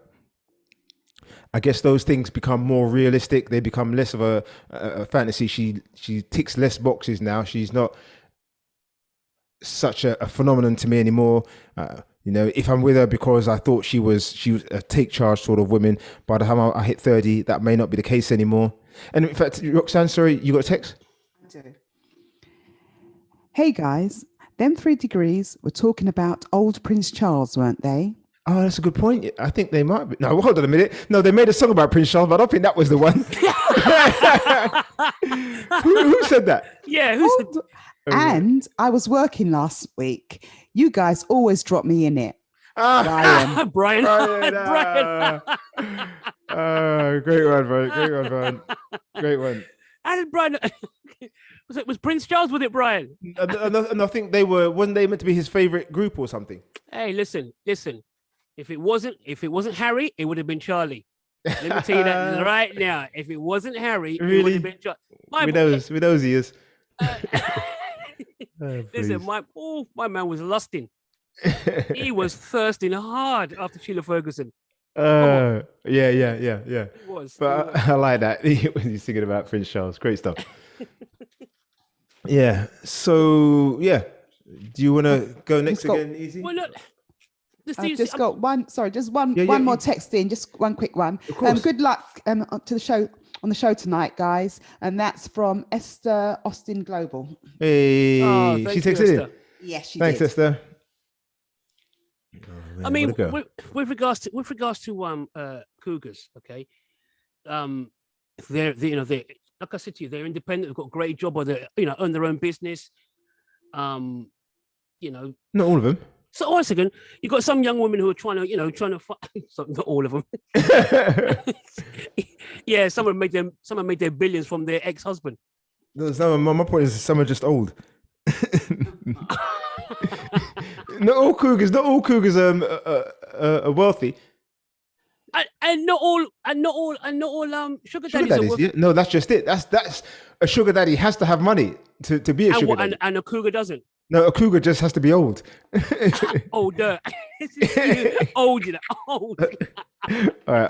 I guess those things become more realistic. They become less of a fantasy. She ticks less boxes now. She's not such a phenomenon to me anymore. If I'm with her because I thought she was a take charge sort of woman, by the time I hit 30, that may not be the case anymore. And in fact, Roxanne, sorry, you got a text? I do. Hey guys, them 3 degrees were talking about old Prince Charles, weren't they? Oh, that's a good point. I think they might be. No, hold on a minute. No, they made a song about Prince Charles, but I don't think that was the one. who said that? Yeah. And I was working last week. You guys always drop me in it. Brian. Brian. Brian. Great one, Brian. Great one, Brian. Great one. And Brian, was Prince Charles with it, Brian? And I think wasn't they meant to be his favorite group or something? Hey, listen. If it wasn't Harry, it would have been Charlie. Let me tell you that right now. If it wasn't Harry, really? It would have been Charlie. With those ears. Listen, my man was lusting. He was thirsting hard after Sheila Ferguson. Yeah. He was. But I like that when you're singing about Prince Charles. Great stuff. Yeah. So yeah, do you want to go next again, Easy? Well, look. I've just got one. Sorry, just one more text in. Just one quick one. Good luck to the show on the show tonight, guys. And that's from Esther Austin Global. Hey, she texted in. Yes, she Thanks, did. Esther. Oh, man, I mean, with regards to Cougars, okay. They're like I said to you, they're independent. They've got a great job, or they own their own business. Not all of them. So once again, you've got some young women who are trying to fight. Not all of them. Yeah, some have made their billions from their ex-husband. No, my point is some are just old. Not all Cougars are wealthy. And not all sugar daddies are wealthy. Yeah. No, that's just it. That's a sugar daddy has to have money to be a sugar daddy. And a cougar doesn't. No, a cougar just has to be old. Older. Old. All right,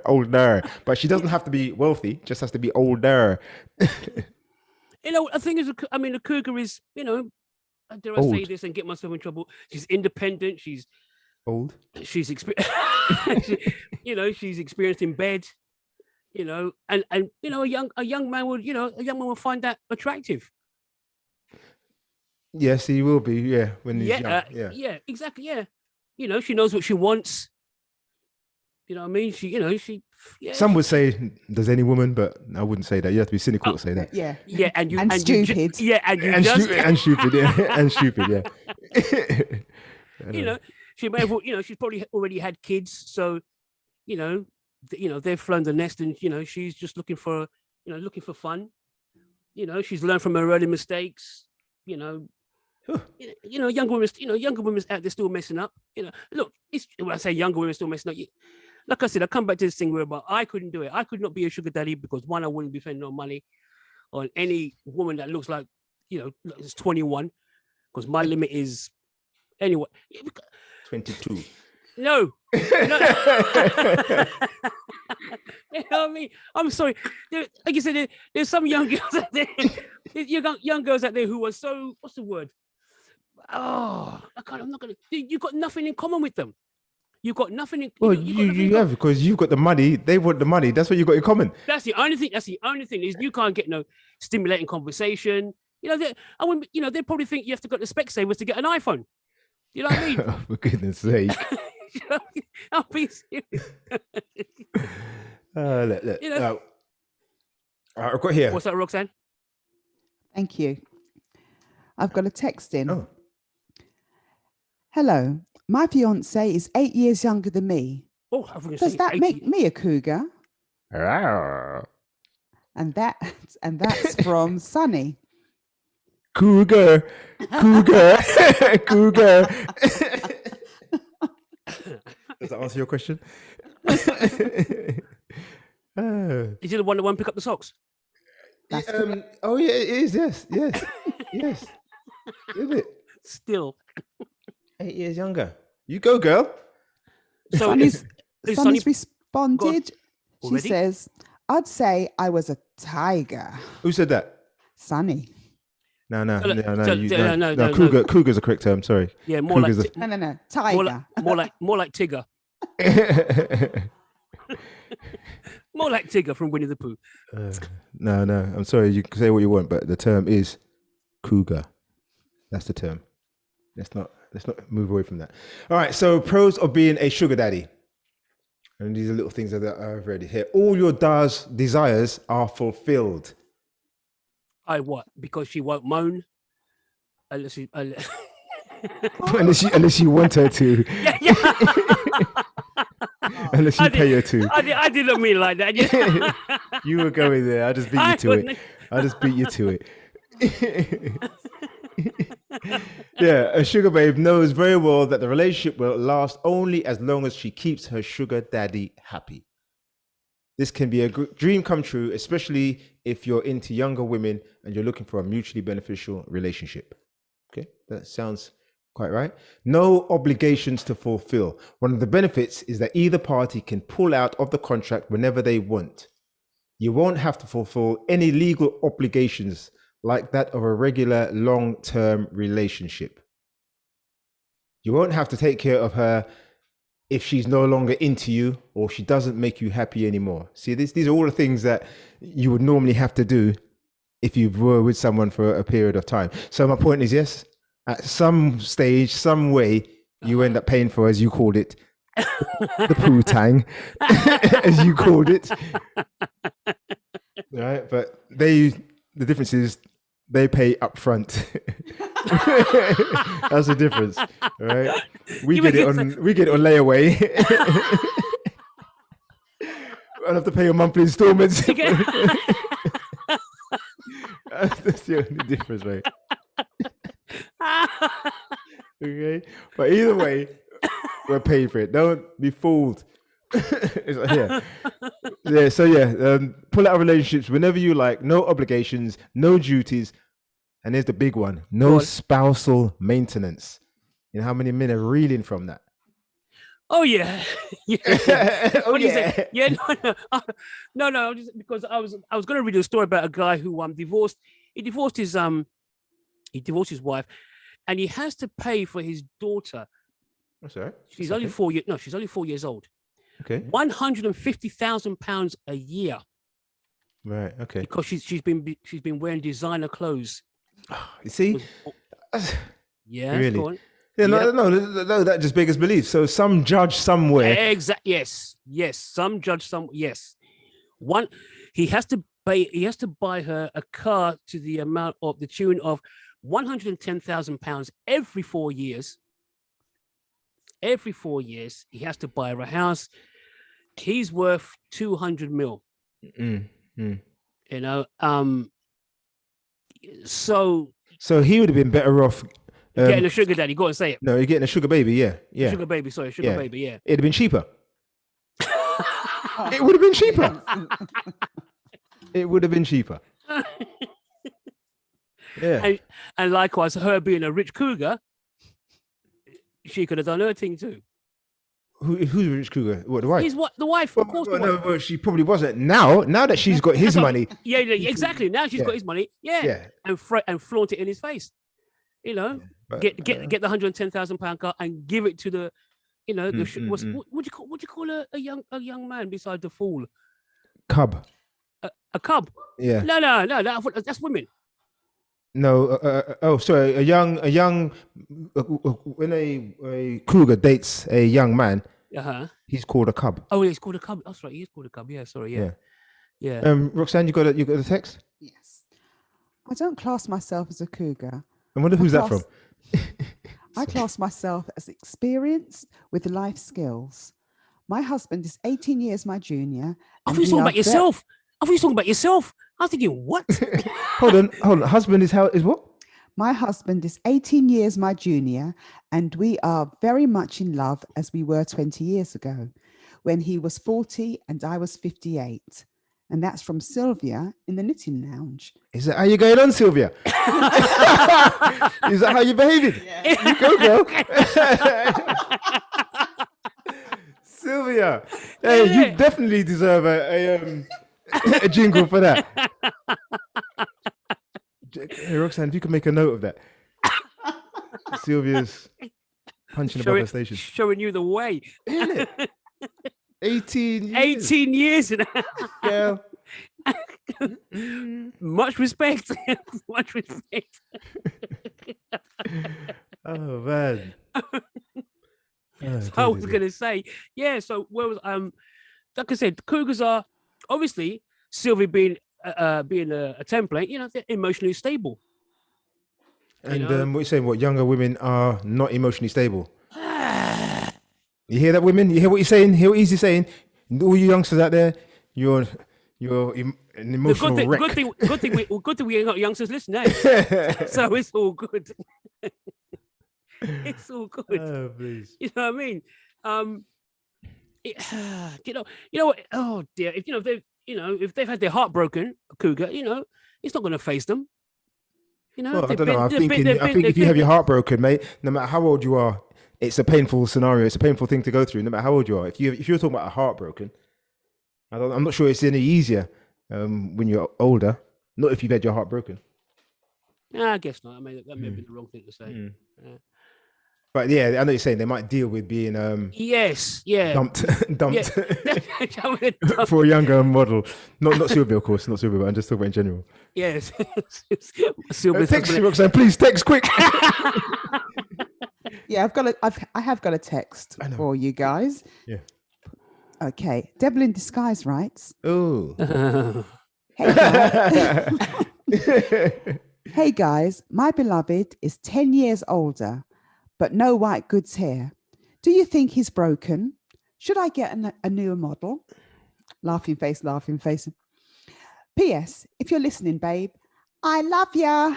older. But she doesn't have to be wealthy, just has to be older. The thing is, a cougar is, dare I say this and get myself in trouble? She's independent. She's old. She's experienced. She's experienced in bed. And a young man would find that attractive. Yes, he will be. Yeah, when he's young. Yeah, exactly. Yeah, she knows what she wants. You know what I mean? She. Yeah. Some would say, "Does any woman?" But I wouldn't say that. You have to be cynical to say that. Yeah. And stupid. Stupid. Yeah. And stupid. Yeah. She may have. She's probably already had kids, so they've flown the nest, and she's just looking for fun. She's learned from her early mistakes. Younger women out there still messing up. Look, when I say younger women still messing up, like I said, I come back to this thing where I couldn't do it. I could not be a sugar daddy because one, I wouldn't be spending no money on any woman that looks like, is 21, because my limit is anyway. 22. No. You know what I mean? I'm sorry. Like you said, there's some young girls out there, young girls out there who are so, what's the word? Oh, I'm not gonna. You've got nothing in common with them. You've got nothing in. Well, you have, because you've got the money. They want the money. That's what you've got in common. That's the only thing is you can't get no stimulating conversation. They probably think you have to go to Specsavers to get an iPhone. You know what I mean? Oh, for goodness sake. I'll be serious. Look. I've got here. What's that, Roxanne? Thank you. I've got a text in. Oh. Hello. My fiance is 8 years younger than me. Oh, Does that make me a cougar? And that's from Sunny. Cougar. Cougar. Does that answer your question? Is it the one that won't pick up the socks? Oh yeah, it is. Yes. Is it? Still. 8 years younger. You go, girl. So Sunny's Sunny responded. She Already? says, "I'd say I was a tiger." Who said that? Sunny. No. No. Cougar's a correct term. Sorry. Yeah, more Cougar's like No. Tiger. more like Tigger. More like Tigger from Winnie the Pooh. No. I'm sorry. You can say what you want, but the term is cougar. That's the term. Let's not move away from that. All right. So pros of being a sugar daddy. And these are little things that I've read here. All your desires are fulfilled. Because she won't moan. Unless she, unless you want her to. yeah. Unless you pay her to. I didn't mean like that. Yeah. You were going there. I just beat you to it. I just beat you to it. Yeah, a sugar babe knows very well that the relationship will last only as long as she keeps her sugar daddy happy. This can be a dream come true, especially if you're into younger women and you're looking for a mutually beneficial relationship. Okay, that sounds quite right. No obligations to fulfill. One of the benefits is that either party can pull out of the contract whenever they want. You won't have to fulfill any legal obligations like that of a regular long-term relationship. You won't have to take care of her if she's no longer into you or she doesn't make you happy anymore. See, these are all the things that you would normally have to do if you were with someone for a period of time. So my point is, yes, at some stage, some way, you end up paying for, as you called it, the poo tang, as you called it. Right? But the difference is they pay up front. That's the difference, right? We get it on layaway. I'll have to pay your monthly installments. That's the only difference, mate. Okay, but either way, we're paying for it. Don't be fooled. It's like, pull out of relationships whenever you like. No obligations, no duties. And here's the big one: no spousal maintenance. You know how many men are reeling from that? Oh yeah, yeah. Oh yeah. Yeah, no. Just because I was going to read a story about a guy who divorced. He divorced his wife, and he has to pay for his daughter. That's all right. She's only 4 years. No, she's only 4 years old. Okay. £150,000 a year. Right. Okay. Because she's been wearing designer clothes. You see? Yeah. Really? Yeah. No. That just beggars belief. So some judge somewhere. Exactly. Yes. Some judge Yes. He has to pay. He has to buy her a car to the tune of £110,000 every 4 years. Every 4 years, he has to buy her a house. He's worth 200 mil. You know, so he would have been better off getting a sugar daddy. Go and say it. No, you're getting a sugar baby. Yeah. Sugar baby. Sorry, baby. Yeah. It'd have been cheaper. It would have been cheaper. It would have been cheaper. Yeah. And likewise, her being a rich cougar, she could have done her thing too. Who's a rich cougar? What, the wife? The wife, of course. No, she probably wasn't. Now that she's got his money. Yeah, exactly. Now she's got his money. Yeah. And flaunt it in his face. You know, get the £110,000 car and give it to the, you know, what do you call a young man beside the fool? Cub. A cub. Yeah. No. That's women. No. Sorry. A young. When a cougar dates a young man, he's called a cub. Oh, he's called a cub. That's right. He is called a cub. Yeah. Sorry. Yeah. Roxanne, you got the text? Yes. I don't class myself as a cougar. I wonder who's that from. I class myself as experienced with life skills. My husband is 18 years my junior. I thought you were talking about yourself. I was thinking, what? Hold on. Husband is what? My husband is 18 years my junior, and we are very much in love as we were 20 years ago, when he was 40 and I was 58. And that's from Sylvia in the Knitting Lounge. Is that how you going on, Sylvia? Is that how you're behaving? Yeah. You go, girl. Sylvia, hey, you definitely deserve a jingle for that. Hey, Roxanne, if you can make a note of that. Sylvia's punching above her station. Showing you the way. Isn't it? 18 years. 18 years. Girl. Much respect. Much respect. Oh, man. I was going to say, yeah, so where was, like I said, Cougars are obviously, Sylvie being a template, you know, they're emotionally stable. And what you're saying, what younger women are not emotionally stable? You hear that, women? You hear what he's saying? Hear what he's saying? All you youngsters out there, you're an emotional wreck. Good thing we ain't got youngsters listening, eh? So it's all good. It's all good. Oh, please. You know what I mean? You know what? Oh dear! If they've had their heart broken, Cougar, you know, it's not going to faze them. You know, well, I don't know. I think if you have your heart broken, mate, no matter how old you are, it's a painful scenario. It's a painful thing to go through, no matter how old you are. If you're talking about a heartbroken, I'm not sure it's any easier when you're older. Not if you've had your heart broken. I guess not. I mean, that may be the wrong thing to say. But yeah, I know what you're saying they might deal with being dumped Yeah. for a younger model. Not Sylvia, of course, not Sylvia, but I'm just talking about in general. Yes. Text me, Roxanne, please text quick. Yeah, I have got a text for you guys. Yeah. Okay. Devil in Disguise writes. Oh. Hey guys. Hey guys, my beloved is 10 years older, but no white goods hair. Do you think he's broken? Should I get a newer model? Laughing face, laughing face. P.S. If you're listening, babe, I love ya.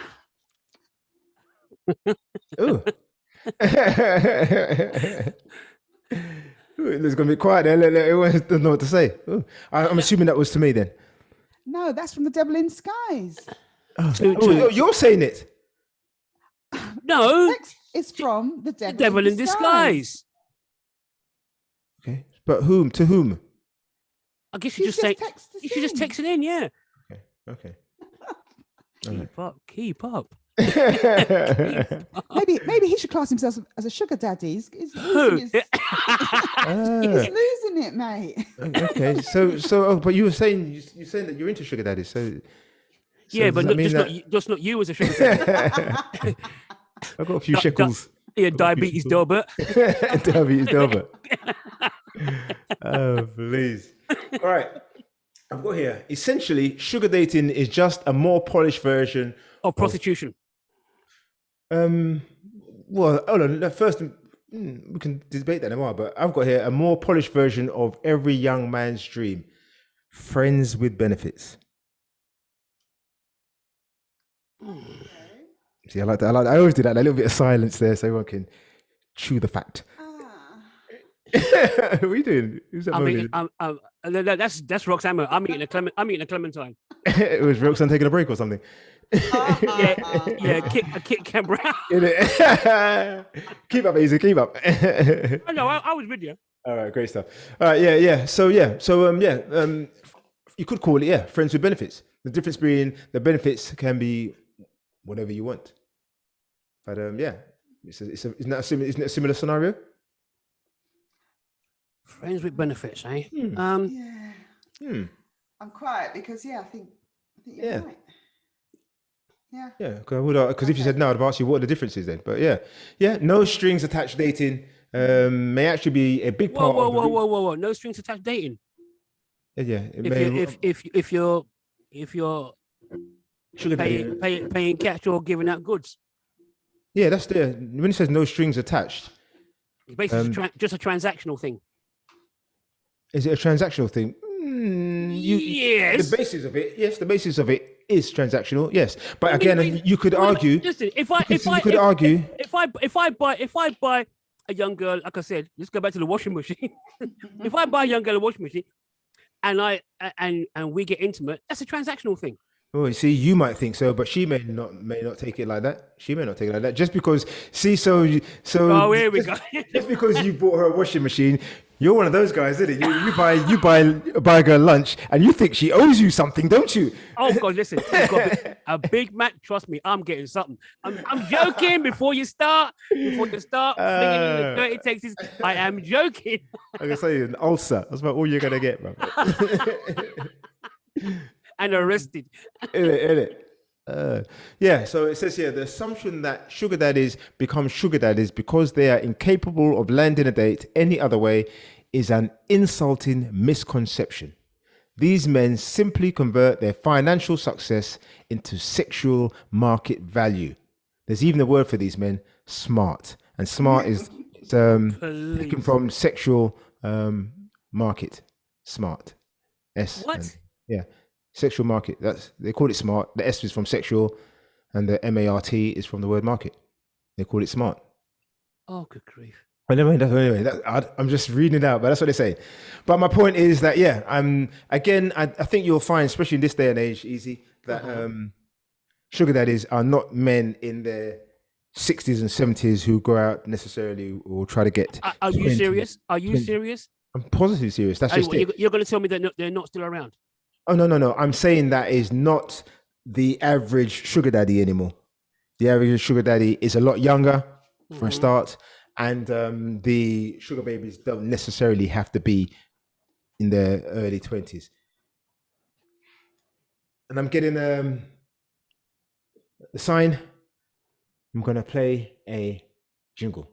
Ooh. It's going to be quiet there. Everyone doesn't know what to say. Ooh. I'm assuming that was to me then. No, that's from the Devil in Disguise. Oh, you're saying it. No. It's from the Devil in Disguise. Okay. But whom? To whom? I guess you should just text it in, yeah. Okay. Keep up. Maybe he should class himself as a sugar daddy. He's losing it, mate. Okay, but you were saying that you're into sugar daddies, so yeah, but just not you as a sugar daddy. I've got a few shekels. Yeah, diabetes Delbert. Diabetes Delbert. Oh, please. All right. I've got here. Essentially, sugar dating is just a more polished version of prostitution. Well, hold on. First, we can debate that in a while, but I've got here a more polished version of every young man's dream. Friends with benefits. See, I like that. I always do that. A little bit of silence there so everyone can chew the fat. What are you doing? Who's that? That's Roxanne. I'm eating a clementine. It was Roxanne taking a break or something. Yeah, a Kit Kat brown. Keep up, easy. Keep up. No, I was with you. All right, great stuff. All right, yeah. So you could call it friends with benefits. The difference being the benefits can be whatever you want. But isn't it a similar scenario? Friends with benefits, eh? I'm quiet because I think you're right. Yeah, because if you said no, I'd have asked you what are the differences then. But no strings attached dating may actually be a big part. Whoa! No strings attached dating. Yeah, if you're paying cash or giving out goods. Yeah, that's there. When it says no strings attached, it's basically just a transactional thing. Is it a transactional thing? The Yes. basis of it, yes, the basis of it is transactional, yes. But What do you again, mean? you could Well, argue. Listen, if I buy a young girl, like I said, let's go back to the washing machine. If I buy a young girl a washing machine and we get intimate, that's a transactional thing. Oh, you see, you might think so, but she may not take it like that. She may not take it like that. Just because, see, Oh, here we go. just because you bought her a washing machine, you're one of those guys, isn't it? You buy a girl lunch, and you think she owes you something, don't you? Oh God, listen, a Big Mac. Trust me, I'm getting something. I'm joking. Before you start flinging in the dirty texts, I am joking. I'm gonna say an ulcer. That's about all you're gonna get, bro. And arrested. Yeah, so it says here the assumption that sugar daddies become sugar daddies because they are incapable of landing a date any other way is an insulting misconception. These men simply convert their financial success into sexual market value. There's even a word for these men, smart. And smart is taken from sexual market. Smart. S. What? And, yeah. Sexual market. They call it smart. The S is from sexual, and the MART is from the word market. They call it smart. Oh, good grief! Anyway, I'm just reading it out, but that's what they say. But my point is that I think you'll find, especially in this day and age, Easy, that sugar daddies are not men in their 60s and 70s who go out necessarily or try to get. Are you serious? Are you serious? I'm positively serious. That's just it. You're going to tell me that they're not still around? Oh, no. I'm saying that is not the average sugar daddy anymore. The average sugar daddy is a lot younger for a start. And the sugar babies don't necessarily have to be in their early 20s. And I'm getting the sign. I'm going to play a jingle.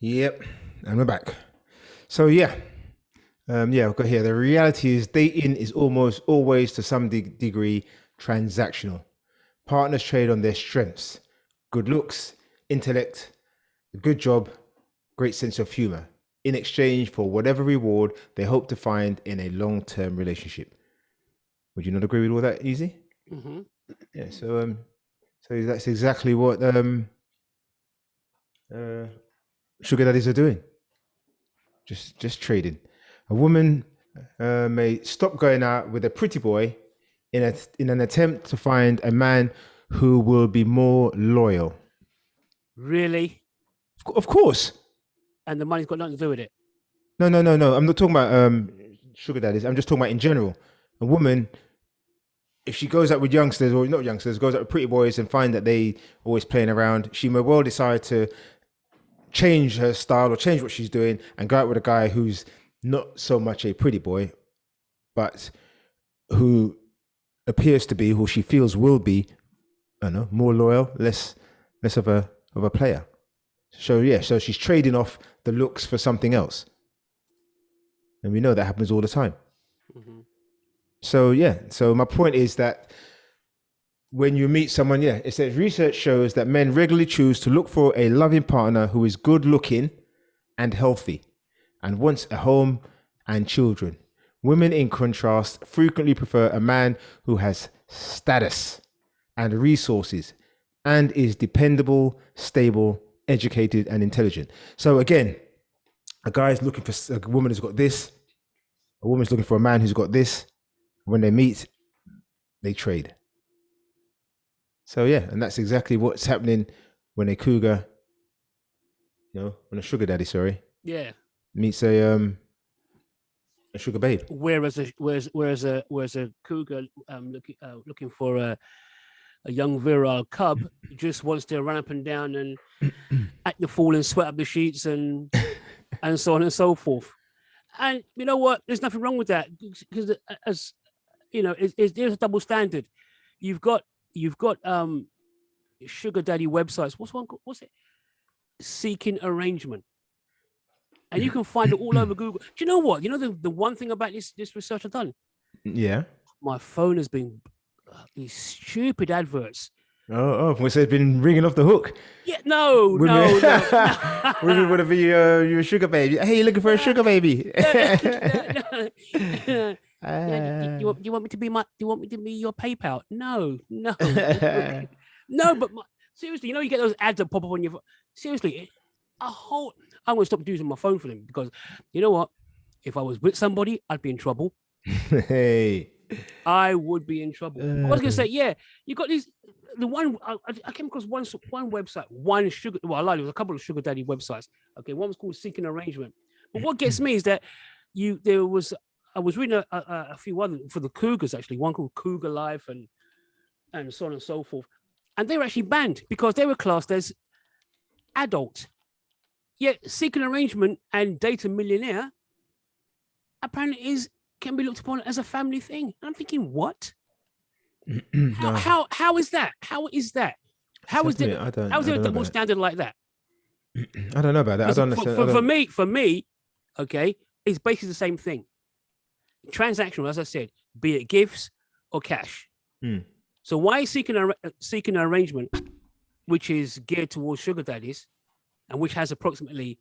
Yep, and we're back. So yeah, I've got here. The reality is dating is almost always to some degree transactional. Partners trade on their strengths, good looks, intellect, a good job, great sense of humor, in exchange for whatever reward they hope to find in a long-term relationship. Would you not agree with all that, Easy? Mm-hmm. Yeah. So that's exactly what sugar daddies are doing. Just trading. A woman may stop going out with a pretty boy in an attempt to find a man who will be more loyal. Really? Of course. And the money's got nothing to do with it. No. I'm not talking about sugar daddies. I'm just talking about in general. A woman, if she goes out with youngsters or not youngsters, goes out with pretty boys and find that they always playing around, she may well decide to change her style or change what she's doing and go out with a guy who's not so much a pretty boy, but who appears to be, who she feels will be, I don't know, more loyal, less of a player. So she's trading off the looks for something else, and we know that happens all the time. Mm-hmm. So my point is that when you meet someone, it says research shows that men regularly choose to look for a loving partner who is good looking and healthy and wants a home and children. Women, in contrast, frequently prefer a man who has status and resources and is dependable, stable, educated, and intelligent. So again, a guy's looking for a woman who's got this, a woman's looking for a man who's got this. When they meet, they trade. So yeah, and that's exactly what's happening when a cougar, when a sugar daddy, meets a sugar babe. Whereas a cougar looking for a young virile cub just wants to run up and down and act the fool and sweat up the sheets and so on and so forth. And you know what? There's nothing wrong with that, because as you know, there's a double standard. You've got sugar daddy websites. What's it? Seeking arrangement. And you can find it all over Google. Do you know what? You know the one thing about this research I've done? Yeah. My phone has been these stupid adverts. Oh, so it's been ringing off the hook. Yeah, no. Women want to be your sugar baby. Hey, you're looking for a sugar baby. Do you want me to be your PayPal? No. No, but seriously, you get those ads that pop up on your phone. Seriously, I'm going to stop using my phone for them, because you know what? If I was with somebody, I'd be in trouble. Hey. I would be in trouble. I was going to say, you got these. The one I came across one website, there was a couple of sugar daddy websites. Okay, one was called Seeking Arrangement. But what gets me is that I was reading a few others for the Cougars, actually, one called Cougar Life and so on and so forth. And they were actually banned because they were classed as adult. Yet Seeking Arrangement and Date a Millionaire apparently can be looked upon as a family thing. And I'm thinking, what? How is that? How is that? How is there a double standard like that? I don't know about that. I don't understand. For me, okay, it's basically the same thing. Transactional, as I said, be it gifts or cash. So why seeking an arrangement which is geared towards sugar daddies and which has approximately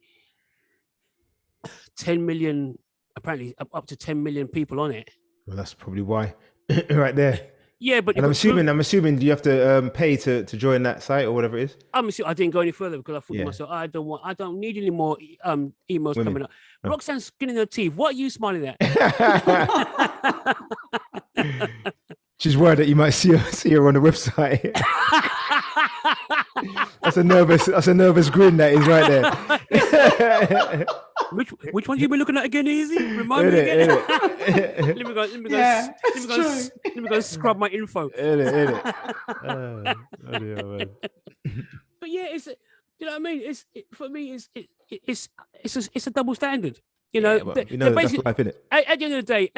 10 million, apparently up to 10 million people on it? Well, that's probably why, right there. Yeah, but I'm assuming you have to pay to join that site or whatever it is. I didn't go any further because I thought to myself, I don't need any more emails coming up. Roxanne's skinning her teeth. What are you smiling at? She's worried that you might see her on the website. That's a nervous grin that is right there. Which one you been looking at again, Easy? Remind me again. Let me go scrub my info. But yeah, it's you know what I mean. For me, it's a double standard. That's life, innit? At the end of the day,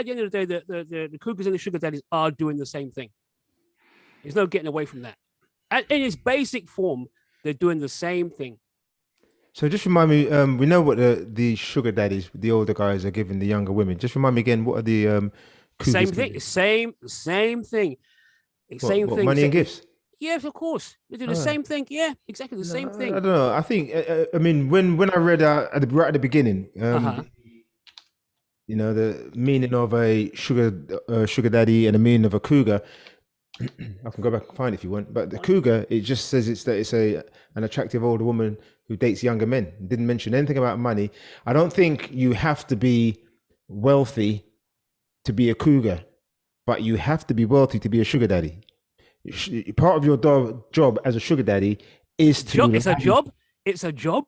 the Cougars and the sugar daddies are doing the same thing. There's no getting away from that. In its basic form, they're doing the same thing. So just remind me, we know what the sugar daddies, the older guys, are giving the younger women. Just remind me again, what are the Same cougars thing. giving? Same thing. Same What thing. money and gifts? Yes, of course. They do the Oh, same thing. Yeah, exactly the no, same I thing. don't know. I think I mean when I read right at the beginning, Uh-huh. you know, the meaning of a sugar daddy and the meaning of a cougar. I can go back and find it if you want. But the cougar, it just says it's an attractive older woman who dates younger men. It didn't mention anything about money. I don't think you have to be wealthy to be a cougar, but you have to be wealthy to be a sugar daddy. Part of your job as a sugar daddy is to It's a job. It's a job.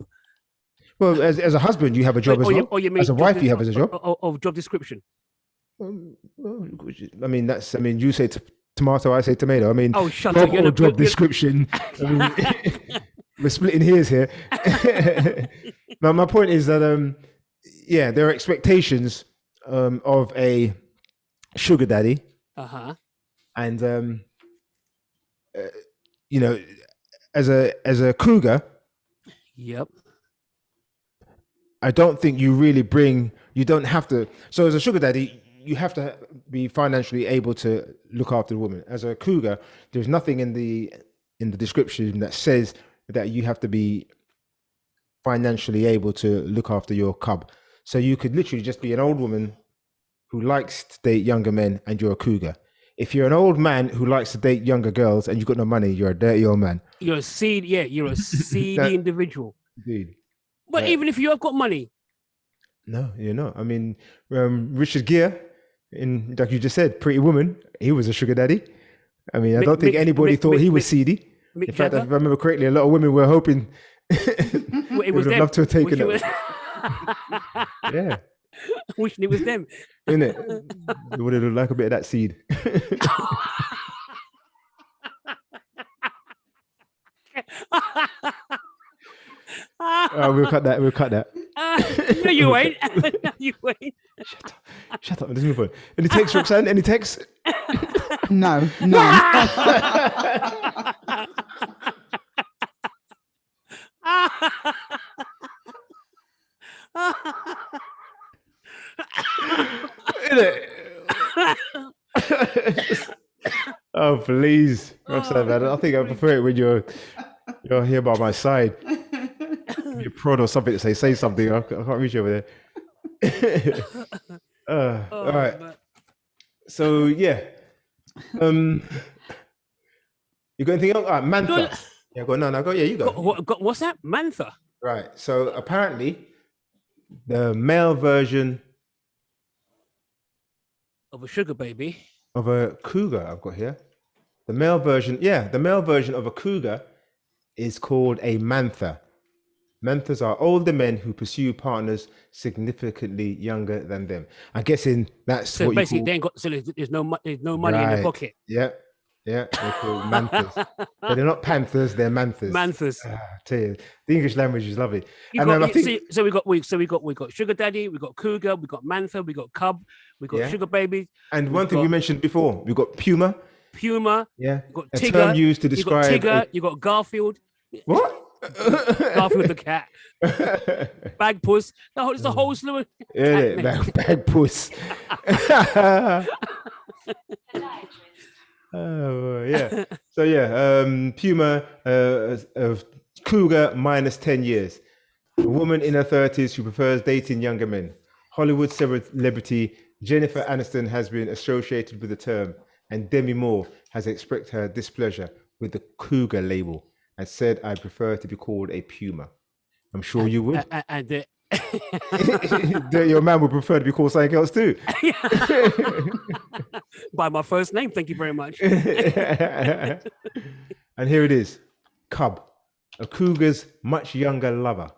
well, as a husband, you have a job as well. Or you mean As a wife, you have as a job. of job description? I mean, I mean, you say tomato, I say tomato. I mean, Oh, shut job up! or job description. I mean, we're splitting hairs here. But my point is that, yeah, there are expectations of a sugar daddy, and you know, as a cougar, Yep. I don't think you really bring. You don't have to. So as a sugar daddy, you have to be financially able to look after the woman. As a cougar, there's nothing in the description that says that you have to be financially able to look after your cub. So you could literally just be an old woman who likes to date younger men, and you're a cougar. If you're an old man who likes to date younger girls and you've got no money, you're a dirty old man. You're a seedy. Yeah, you're a seedy individual. Dude. But even if you have got money, no, you're not. I mean, Richard Gere, like you just said, Pretty Woman, he was a sugar daddy. I mean, I don't think anybody thought he was seedy. In fact, if I remember correctly, a lot of women were hoping it was them. Love to have taken it. Yeah. Wishing it was them. Isn't it? They would have like a bit of that seed. We'll cut that. We'll cut that. No, you ain't. No, you ain't. Shut up. Let's move on. Any texts, Roxanne? Any texts? No. Oh, please, Roxanne, man. I think I prefer it when you're here by my side. You're prod or something to say something. I can't reach over there. All right. So yeah, you got anything else? All right, Mantha. Yeah, go. No, go. Yeah, you go. What's that, Mantha? Right. So apparently, the male version of a sugar baby of a cougar I've got here. The male version of a cougar is called a mantha. Manthas are older men who pursue partners significantly younger than them. I'm guessing that's so what basically you call... they ain't got. So there's no money in their pocket. Yeah, they're called manthas. But they're not panthers; they're manthas. Manthas. I tell you, the English language is lovely. So we got sugar daddy, we got cougar, we got mantha, we got cub, we got sugar baby. And one thing we mentioned before, we got puma. Yeah. You got a Tigger. Term used to describe. You got Tigger. You got Garfield. What? Garfield the cat. Bag puss. No, it's the whole slew of bag puss. Oh yeah. So yeah, puma, cougar minus 10 years. A woman in her 30s who prefers dating younger men. Hollywood celebrity Jennifer Aniston has been associated with the term, and Demi Moore has expressed her displeasure with the cougar label and said, "I prefer to be called a puma." I'm sure you would. Your man would prefer to be called something else too. By my first name, thank you very much. And here it is. Cub, a cougar's much younger lover.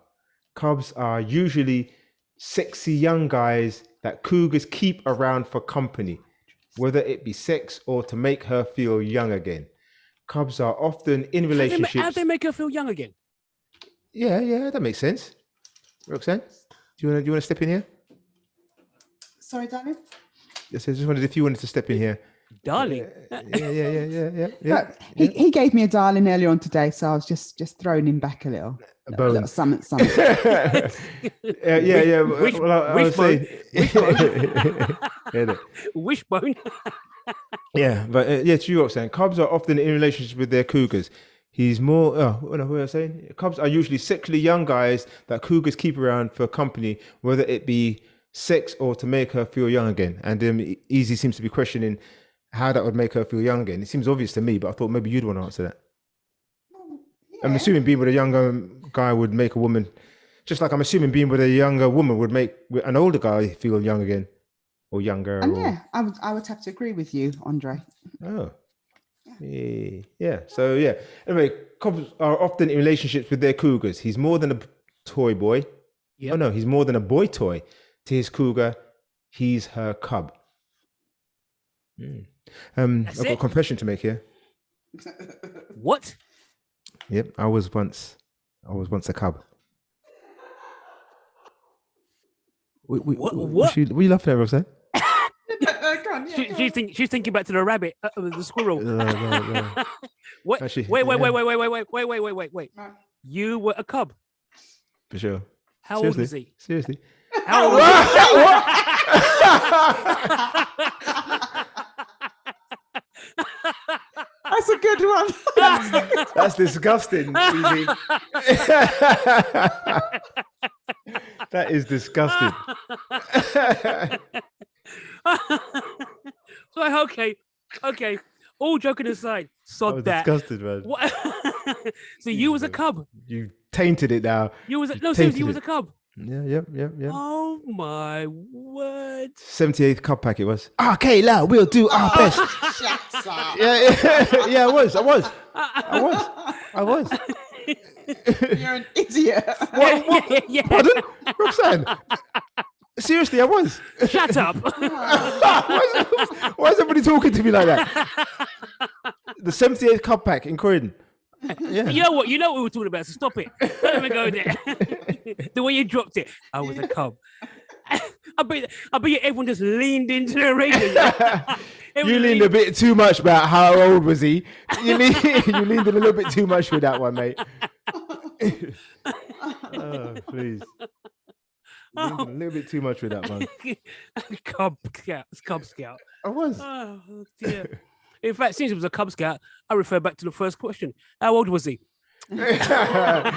Cubs are usually sexy young guys that cougars keep around for company, whether it be sex or to make her feel young again. Cubs are often in relationships. How do they make her feel young again? Yeah, that makes sense. Roxanne, do you want to step in here? Sorry, darling. Yes, I just wondered if you wanted to step in here. darling. Yeah. But he gave me a darling earlier on today, so I was just throwing him back a little. A bone. little something. Yeah. Well, I was saying. Wishbone. Yeah, but to you, Roxanne, Cubs are often in relationships with their Cougars. He's more, what was I saying? Cubs are usually sexually young guys that Cougars keep around for company, whether it be sex or to make her feel young again. And Easy seems to be questioning how that would make her feel young again. It seems obvious to me, but I thought maybe you'd want to answer that. Yeah. I'm assuming being with a younger guy would make a woman, just like I'm assuming being with a younger woman would make an older guy feel young again. Or younger. Yeah, I would have to agree with you, Andre. Oh. Yeah. So yeah. Anyway, Cubs are often in relationships with their Cougars. He's more than a toy boy. Yep. Oh no, he's more than a boy toy to his Cougar. He's her cub. I've got a confession to make here. What? Yep, I was once a cub. What are you laughing at, Roxanne? She's thinking back to the rabbit, the squirrel. No. What? Actually, Wait. You were a cub. For sure. How old was he? Seriously. How old was That's a good one. That's disgusting. That is disgusting. So okay. All joking aside, sod that. Disgusted, man. What? So you was a cub. You tainted it now. Seriously, you was a cub. Yeah. Oh my word! 78th cub pack it was. Okay, now we'll do our best. Shut up. Yeah, I was. You're an idiot. What? Yeah. Pardon? Roxanne? Seriously, I was. Shut up. Why is everybody talking to me like that? The 78th cub pack in Croydon. Yeah. You know what we were talking about, so stop it. Don't even go there. The way you dropped it, I was a cub. I bet you everyone just leaned into the radio. You leaned a bit too much about how old was he. You leaned in a little bit too much with that one, mate. Oh, please. A little bit too much with that one. Cub Scout. I was. Oh dear. In fact, since it was a Cub Scout, I refer back to the first question. How old was he? Yeah,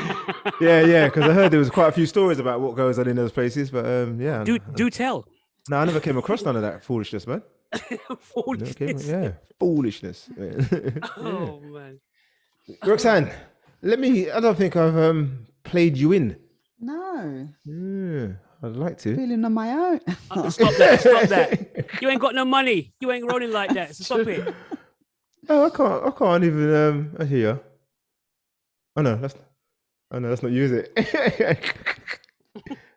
because I heard there was quite a few stories about what goes on in those places, but yeah. Do tell. No, I never came across none of that foolishness, man. Foolishness. Foolishness. Oh man. Roxanne, I don't think I've played you in. No. I'd like to. Feeling on my own. Stop that. You ain't got no money. You ain't rolling like that. So stop it. Oh, I can't even I hear. Oh no, that's not you, is it?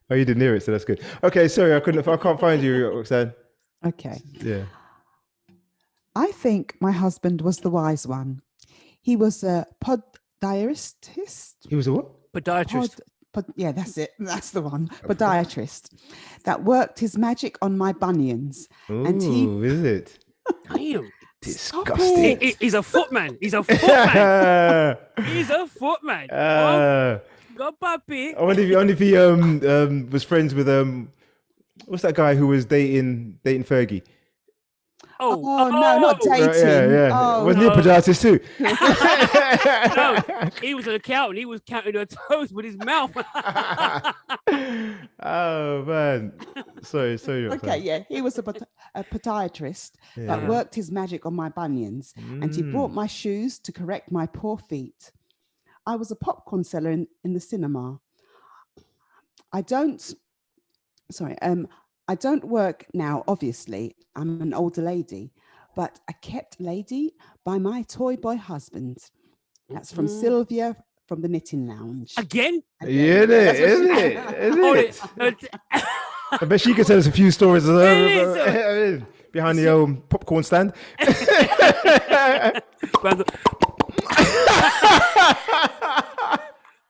Oh, you didn't hear it, so that's good. Okay, sorry, I can't find you, Roxanne. Okay. Yeah. I think my husband was the wise one. He was a podiatrist. He was a what? Podiatrist. Yeah, that's it. That's the one. Podiatrist that worked his magic on my bunions. Ooh, and he is it? Damn. Disgusting. He's a footman. He's a footman. Go, puppy. I wonder if he was friends with what's that guy who was dating Fergie? Oh no, not dating. Yeah. Oh, Wasn't he a podiatrist too? No, he was an accountant. He was counting her toes with his mouth. Oh man, sorry. Okay, yeah, he was a podiatrist that worked his magic on my bunions, and he brought my shoes to correct my poor feet. I was a popcorn seller in the cinema. I don't work now, obviously. I'm an older lady, but a kept lady by my toy boy husband. That's from Sylvia from the Knitting Lounge. Again? Isn't it? I bet she could tell us a few stories behind the old popcorn stand.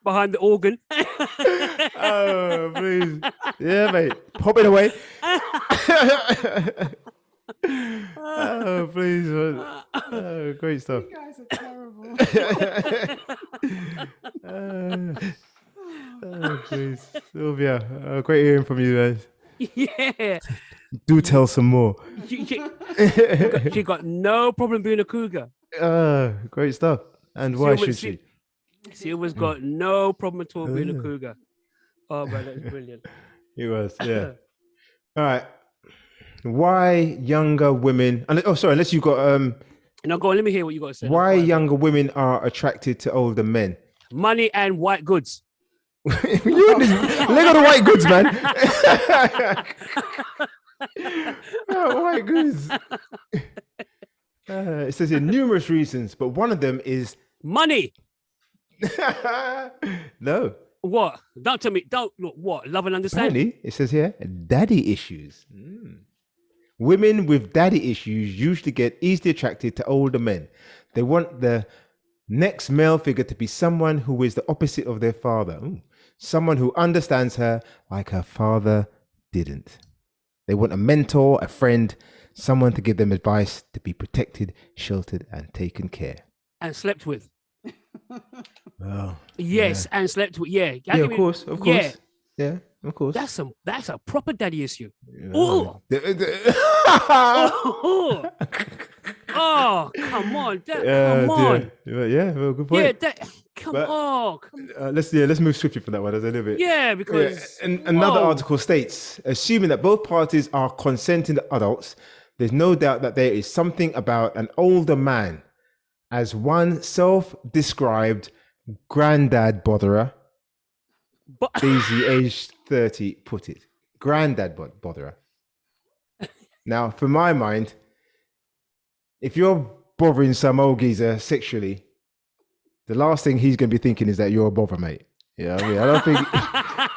Behind the organ. Oh, please. Yeah, mate. Pop it away. Oh, please. Oh, great stuff. You guys are terrible. Oh, please. Sylvia, great hearing from you guys. Yeah. Do tell some more. She got no problem being a cougar. Great stuff. And why should she? Silver's got no problem at all being a cougar. Oh, man, that's brilliant. He was, yeah. All right. Why younger women? Unless you got No, go on. Let me hear what you got to say. why younger women are attracted to older men? Money and white goods. You and this leg of the white goods, man. White goods. It says here numerous reasons, but one of them is money. No. What? Don't tell me. Don't look. What? Love and understanding. Apparently, it says here daddy issues. Women with daddy issues usually get easily attracted to older men. They want the next male figure to be someone who is the opposite of their father. Someone who understands her like her father didn't. They want a mentor, a friend, someone to give them advice, to be protected, sheltered, and taken care. And slept with. Oh, yes, and slept with. Yeah. Yeah, of course. Yeah, of course. That's a proper daddy issue. Oh, Oh, come on. Come on. Yeah, well, good point. Yeah, come on. Let's move swiftly from that one. There's a little bit. Yeah, because and another article states, assuming that both parties are consenting adults, there's no doubt that there is something about an older man, as one self-described granddad botherer, Daisy, aged 30, put it. Granddad botherer. Now, for my mind, if you're bothering some old geezer sexually, the last thing he's going to be thinking is that you're a bother, mate. Yeah, I mean,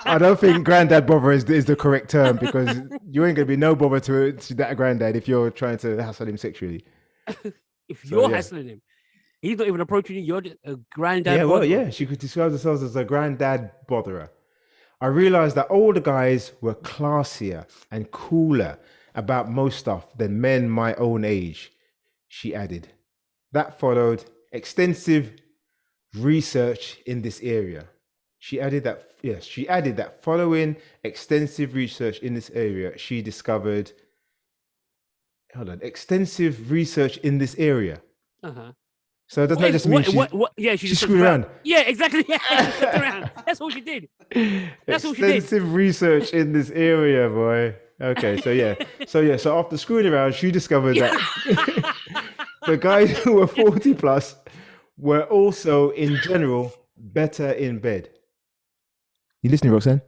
I don't think granddad bother is the correct term, because you ain't going to be no bother to that granddad if you're trying to hassle him sexually. If you're hassling him, he's not even approaching you. You're a granddad. Yeah, well, yeah, she could describe themselves as a granddad botherer. I realized that older guys were classier and cooler about most stuff than men my own age, she added. That followed extensive research in this area. She added that following extensive research in this area, she discovered extensive research in this area. So doesn't that just mean she screwed around? Yeah, exactly. Yeah, she screwed around. That's all she did. That's all she did. Extensive research in this area, boy. Okay, so after screwing around, she discovered that the guys who were 40 plus were also, in general, better in bed. You listening, Roxanne?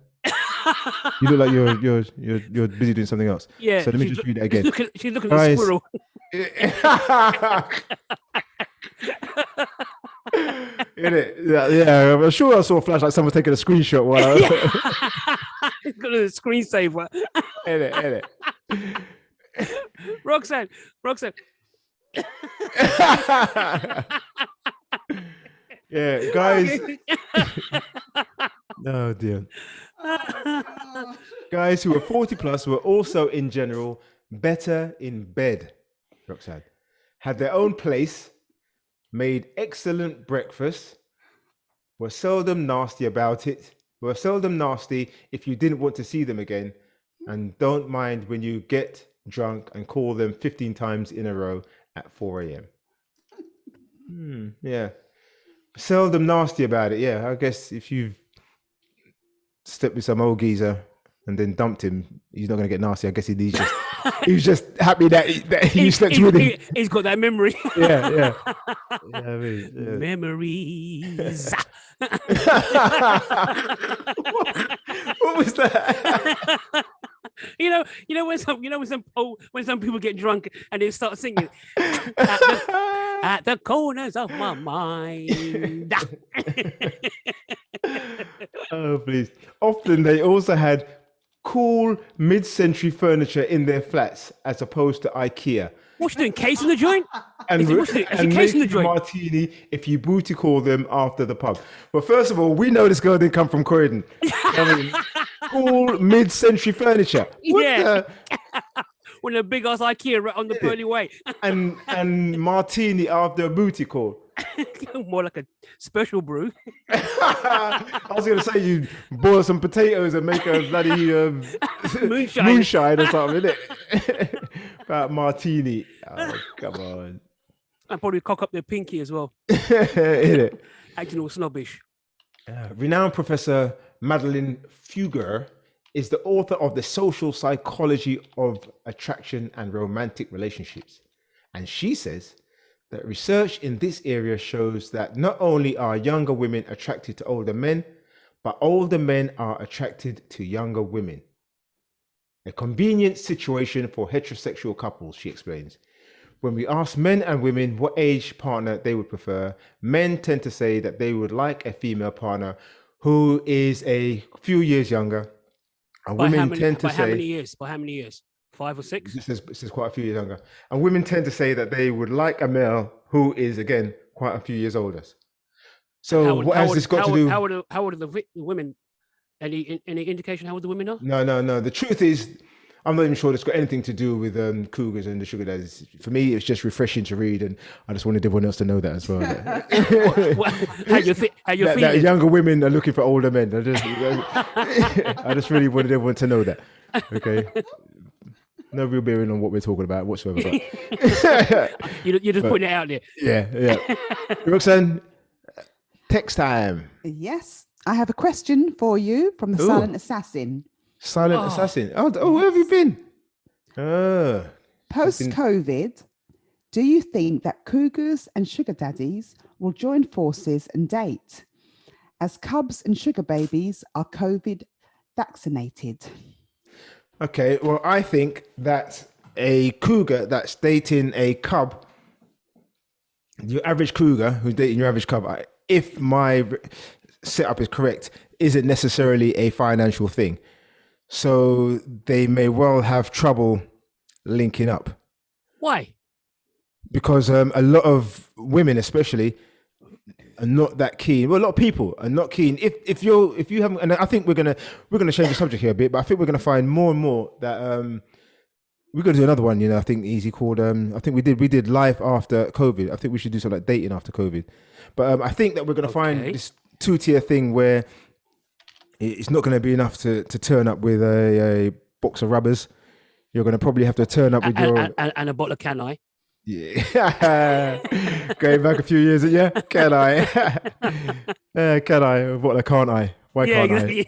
You look like you're busy doing something else. Yeah. So let me just read it again. She's looking at the squirrel. Yeah, I'm sure I saw a flash like someone taking a screenshot while I was... He's got a screensaver. Edit. Roxanne. Yeah, guys. Oh dear. Guys who were 40 plus were also, in general, better in bed. Roxanne had their own place, made excellent breakfast, were seldom nasty about it, were seldom nasty if you didn't want to see them again, and don't mind when you get drunk and call them 15 times in a row at 4 a.m. Yeah. Seldom nasty about it. Yeah, I guess if you've slept with some old geezer and then dumped him, he's not going to get nasty. I guess he's just happy that you slept with him. He's got that memory. Yeah. Memories. What was that? You know when some people get drunk and they start singing at the corners of my mind. Oh, please. Often they also had cool mid-century furniture in their flats as opposed to IKEA. What's she doing? Casing the joint? And casing the joint? Martini if you booty call them after the pub. Well, first of all, we know this girl didn't come from Croydon. I mean, cool mid-century furniture. When a big ass IKEA right on the pearly way. and martini after a booty call. More like a special brew. I was gonna say you boil some potatoes and make a bloody moonshine or something, innit? About martini. Oh, come on. And probably cock up their pinky as well. Innit? Acting all snobbish. Renowned Professor Madeline Fugger is the author of The Social Psychology of Attraction and Romantic Relationships. And she says that research in this area shows that not only are younger women attracted to older men, but older men are attracted to younger women. A convenient situation for heterosexual couples, she explains. When we ask men and women what age partner they would prefer, men tend to say that they would like a female partner who is a few years younger. And women tend to say... By how many years? 5 or 6? This is quite a few years younger. And women tend to say that they would like a male who is, again, quite a few years older. So what has this got to do... How old are the women? Any indication how old the women are? No. The truth is, I'm not even sure it's got anything to do with Cougars and the Sugar Daddies. For me, it's just refreshing to read, and I just wanted everyone else to know that as well. How you're feeling? That younger women are looking for older men. I just really wanted everyone to know that. Okay. No real bearing on what we're talking about whatsoever. But you're just putting it out there. Yeah. Roxanne, text time. Yes, I have a question for you from the Silent Assassin. Silent Assassin. Oh, where have you been? Post-COVID, do you think that Cougars and Sugar Daddies will join forces and date, as Cubs and Sugar Babies are COVID vaccinated? Okay, well, I think that a Cougar that's dating a Cub, your average Cougar who's dating your average Cub, if my setup is correct, isn't necessarily a financial thing. So they may well have trouble linking up. Why? Because a lot of women, especially, are not that keen. Well, a lot of people are not keen. If you haven't, and I think we're gonna change the subject here a bit, but I think we're gonna find more and more that we're gonna do another one. I think easy called. I think we did life after COVID. I think we should do something like dating after COVID. But I think that we're gonna find this 2-tier thing where it's not gonna be enough to turn up with a box of rubbers. You're gonna probably have to turn up with and a bottle of Can I? Yeah, going back a few years, yeah. Can I? Can I? What? Can't I? Why can't I?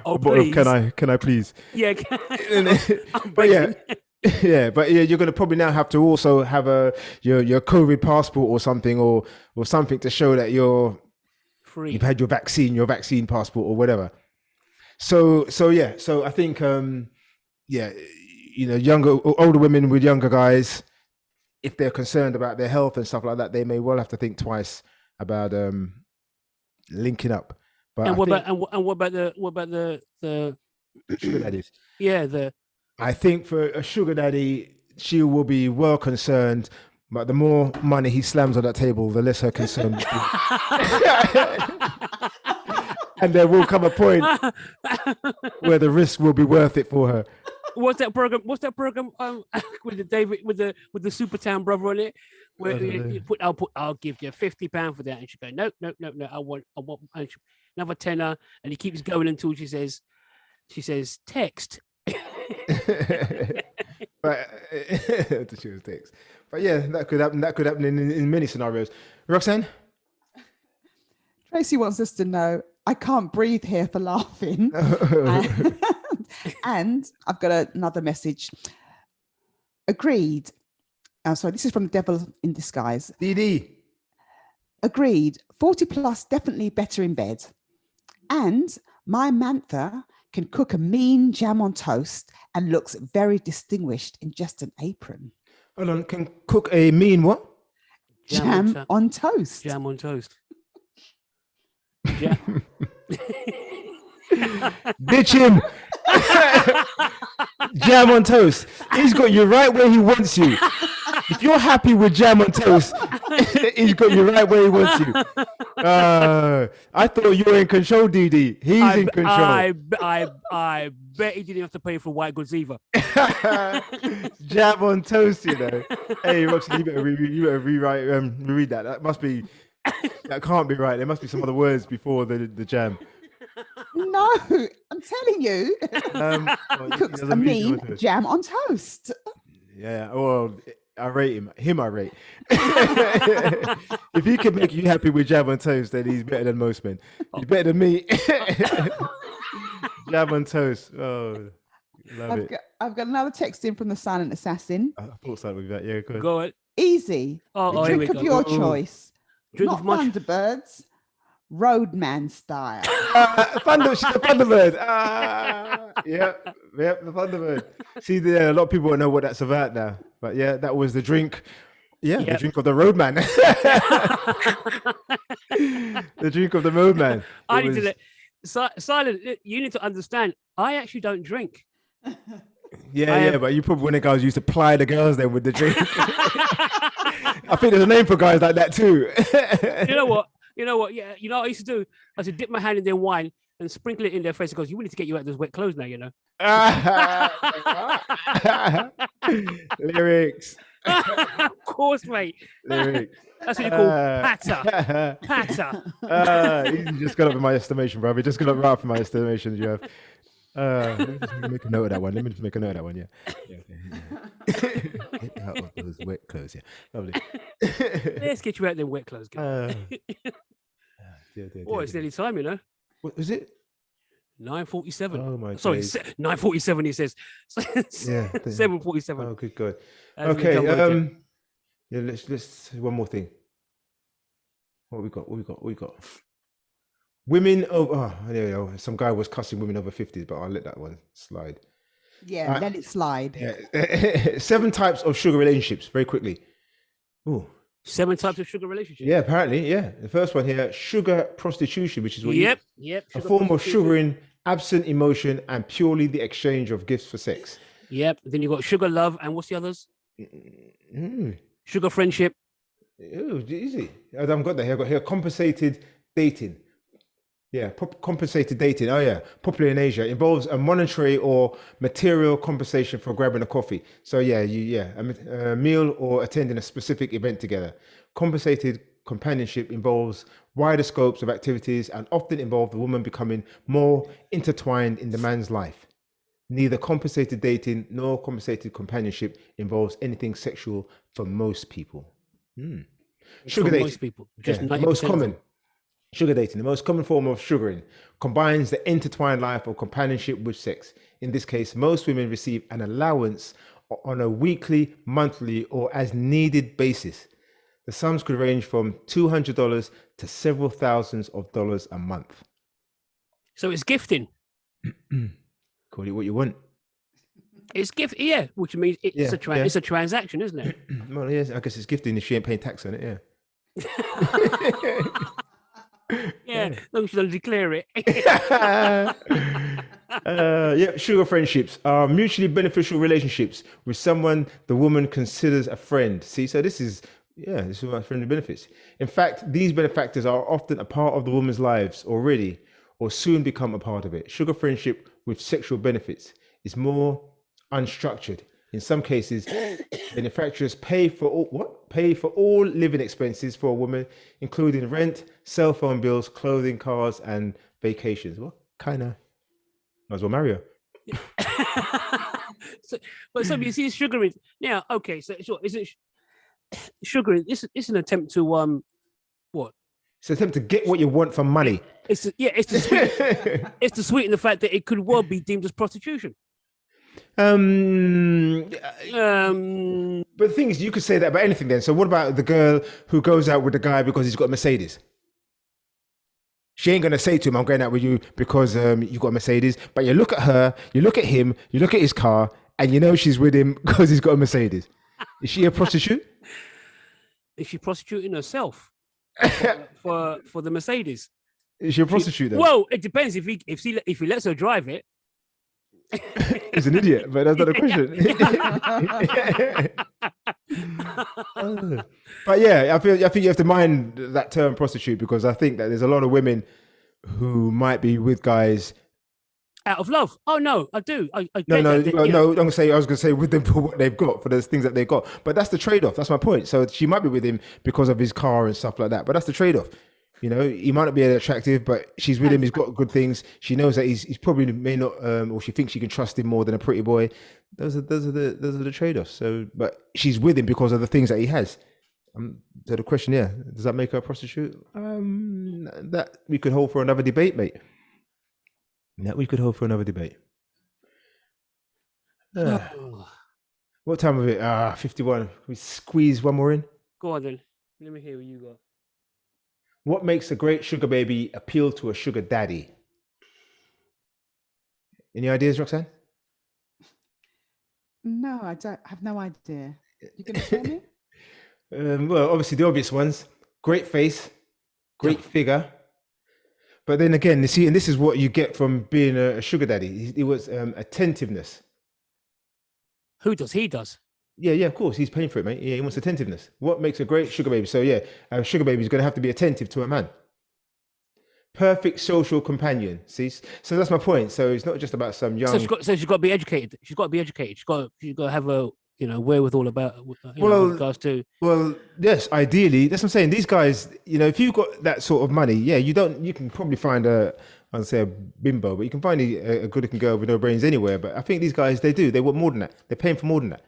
Oh, please. Can I please? Yeah. But you're going to probably now have to also have your COVID passport or something, or something to show that you're free. You've had your vaccine passport or whatever. So I think older women with younger guys, if they're concerned about their health and stuff like that, they may well have to think twice about linking up. But what about the sugar daddies? Yeah, I think for a sugar daddy, she will be well concerned, but the more money he slams on that table, the less her concern will be. And there will come a point where the risk will be worth it for her. What's that program? with the David with the Supertown brother on it? Where I'll give you £50 for that, and she go, no, I want another tenner, and he keeps going until she says text. But she was text. But yeah, that could happen in many scenarios. Roxanne? Tracy wants us to know I can't breathe here for laughing. And I've got another message. Agreed. Sorry, this is from the Devil in Disguise. DD. Agreed. 40 plus definitely better in bed. And my Mantha can cook a mean jam on toast and looks very distinguished in just an apron. Hold on, can cook a mean what? Jam on toast. Jam on toast. Yeah. Ditch him. Jam on toast. He's got you right where he wants you. If you're happy with jam on toast, he's got you right where he wants you. I thought you were in control, DD. He's in control. I bet he didn't have to pay for white goods either. Jam on toast, you know. Hey, Roxanne, you better rewrite, reread that. That can't be right. There must be some other words before the jam. No, I'm telling you. Cooks a mean jam on toast. Yeah, well, I rate him. I rate. If he can make you happy with jam on toast, then he's better than most men. He's better than me. Jam on toast. Oh, I've got another text in from the silent assassin. I thought something with that. Yeah, good. Go ahead. Easy. The drink of your choice. Drink not of much. Thunderbirds. Roadman style. She's a Thunderbird. Yep, the Thunderbird. See, a lot of people don't know what that's about now. But yeah, that was the drink. Yeah, the drink of the roadman. The drink of the roadman. I need to Silent, you need to understand, I actually don't drink. Yeah, but you probably, when the guys used to ply the girls then with the drink. I think there's a name for guys like that too. You know what? Yeah, you know what I used to do? I used to dip my hand in their wine and sprinkle it in their face because you need to get you out of those wet clothes now, you know. Lyrics. Of course, mate. Lyrics. That's what you call patter. Patter. You just got up in my estimation, brother. You just got up right up in my estimation. You have. Let me just make a note of that one. Yeah. Get out of those wet clothes. Yeah, lovely. Let's get you out of them wet clothes. Oh, it's nearly time, you know. What is it? 9:47. Oh my. Sorry, 9:47. He says. Yeah. 7:47. Oh, good God. Okay. Yeah. Let's one more thing. What we got? Women over. There we go. Some guy was cussing women over 50s, but I'll let that one slide. Yeah, let it slide. Yeah. 7 types of sugar relationships. Very quickly. Ooh. 7 types of sugar relationships. Yeah, apparently, yeah. The first one here, sugar prostitution, which is what Yep. a form of sugaring, absent emotion, and purely the exchange of gifts for sex. Yep. Then you got sugar love, and what's the others? Sugar friendship. Ooh, easy. I haven't got that here. I've got here compensated dating. Yeah, compensated dating. Oh yeah, popular in Asia. Involves a monetary or material compensation for grabbing a coffee. So yeah, a meal or attending a specific event together. Compensated companionship involves wider scopes of activities and often involve the woman becoming more intertwined in the man's life. Neither compensated dating nor compensated companionship involves anything sexual for most people. Sugar dating. Most people. Just the most common. Sugar dating, the most common form of sugaring, combines the intertwined life of companionship with sex. In this case, most women receive an allowance on a weekly, monthly, or as needed basis. The sums could range from $200 to several thousands of dollars a month. So it's gifting. Call it what you want. It's gift, yeah, which means it's a transaction, isn't it? Well, yes, I guess it's gifting if she ain't paying tax on it, yeah. Yeah, no, she doesn't declare it. Sugar friendships are mutually beneficial relationships with someone the woman considers a friend. See, so this is what friendly benefits. In fact, these benefactors are often a part of the woman's lives already or soon become a part of it. Sugar friendship with sexual benefits is more unstructured. In some cases, manufacturers pay for all living expenses for a woman, including rent, cell phone bills, clothing, cars, and vacations. What kind of? Might as well marry her. So you see, sugaring now. Okay, so is it sugaring? It's an attempt to what? It's an attempt to get what you want for money. It's to sweeten the fact that it could well be deemed as prostitution. But the thing is, you could say that about anything then. So what about the girl who goes out with the guy because he's got a Mercedes? She ain't going to say to him, I'm going out with you because you got a Mercedes. But you look at her, you look at him, you look at his car, and you know she's with him because he's got a Mercedes. Is she a prostitute? Is she prostituting herself for the Mercedes? Is she a prostitute then? Well, it depends. If he lets her drive it. He's an idiot, but that's not a question. But yeah, I think you have to mind that term prostitute, because I think that there's a lot of women who might be with guys Out of love. Oh no, I do. I No, get no, that, well, you know. no. I was gonna say with them for what they've got, for those things that they got. But that's the trade-off. That's my point. So she might be with him because of his car and stuff like that. But that's the trade-off. You know, he might not be attractive, but she's with him. He's got good things. She knows that he's probably may not, or she thinks she can trust him more than a pretty boy. Those are the trade-offs. So, but she's with him because of the things that he has. So the question, yeah, does that make her a prostitute? That we could hold for another debate, mate. That we could hold for another debate. What time of it? 51. We squeeze one more in. Go on then. Let me hear what you got. What makes a great sugar baby appeal to a sugar daddy? Any ideas, Roxanne? No, I don't. I have no idea. You going to tell me? Well, obviously the obvious ones: great face, great figure. But then again, you see, and this is what you get from being a sugar daddy. It was attentiveness. Who does? He does. Yeah, of course. He's paying for it, mate. Yeah, he wants attentiveness. What makes a great sugar baby? So yeah, a sugar baby is going to have to be attentive to a man. Perfect social companion. See, so that's my point. So it's not just about some young. So she's got to be educated. She's got to be educated. She's got to have a wherewithal about with regards to. Well, yes, ideally, that's what I'm saying. These guys, if you've got that sort of money, yeah, you can probably find I'd say a bimbo, but you can find a good-looking girl with no brains anywhere. But I think these guys, they want more than that. They're paying for more than that.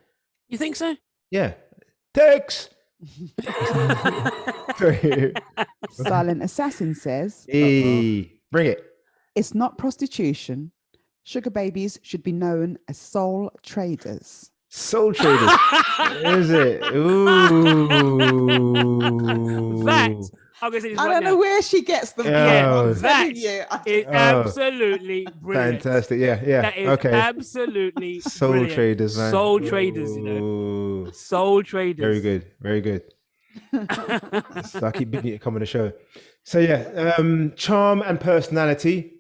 You think so? Yeah. Tex. Silent Assassin says, Hey, bring it. It's not prostitution. Sugar babies should be known as soul traders. Soul traders. Is it? Ooh. That. I'm gonna say this I right don't know now. where she gets them. Oh. That is absolutely brilliant. Fantastic. Yeah. That is Okay. absolutely Soul brilliant. traders, man. Soul traders, Soul traders. Very good. Very good. So I keep bidding you to come on the show. So yeah, charm and personality.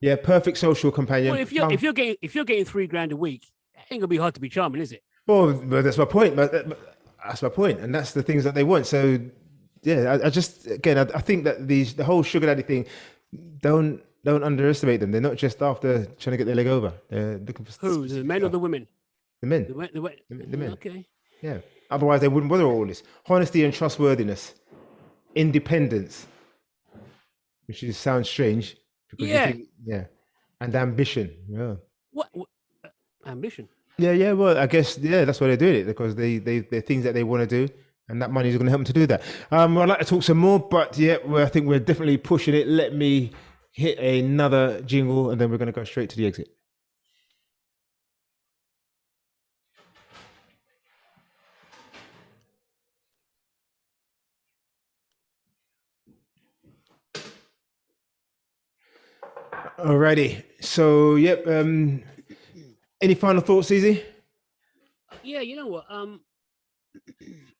Yeah, perfect social companion. Well, if you're getting $3,000 a week, it ain't gonna be hard to be charming, is it? Well, that's my point. That's my point, and that's the things that they want. So yeah, I just I think that the whole sugar daddy thing, don't underestimate them. They're not just after trying to get their leg over. They're looking for who, the men or the women? The men. The men. Okay. Yeah. Otherwise, they wouldn't bother all this. Honesty and trustworthiness, independence, which sounds strange. Because and ambition. Yeah. What ambition? Yeah. Well, I guess that's why they're doing it, because they're things that they want to do, and that money is going to help them to do that. I'd like to talk some more, but I think we're definitely pushing it. Let me hit another jingle, and then we're going to go straight to the exit. Alrighty. So, any final thoughts, Easy? Yeah, you know what?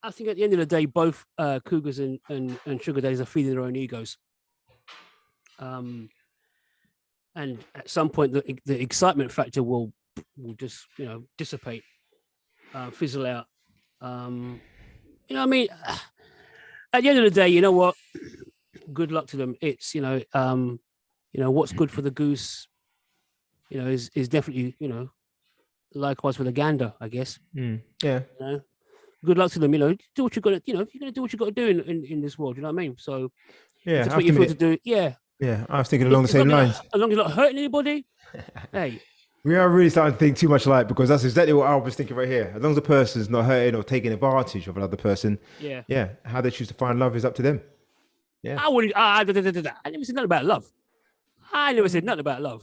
I think at the end of the day, both Cougars and Sugar Daddies are feeding their own egos. And at some point, the excitement factor will just dissipate, fizzle out. I mean, at the end of the day, you know what? Good luck to them. It's what's good for the goose, is definitely likewise for the gander, I guess. Yeah. Good luck to them. Do what you got to. You're gonna do what you got to do in this world. You know what I mean? So yeah, that's what you feel to do. Yeah. Yeah, I was thinking along the same lines. As long as you're not hurting anybody, hey. We are really starting to think too much alike, because that's exactly what I was thinking right here. As long as the person's not hurting or taking advantage of another person, how they choose to find love is up to them. Yeah. I wouldn't. I never said nothing about love. I never said nothing about love.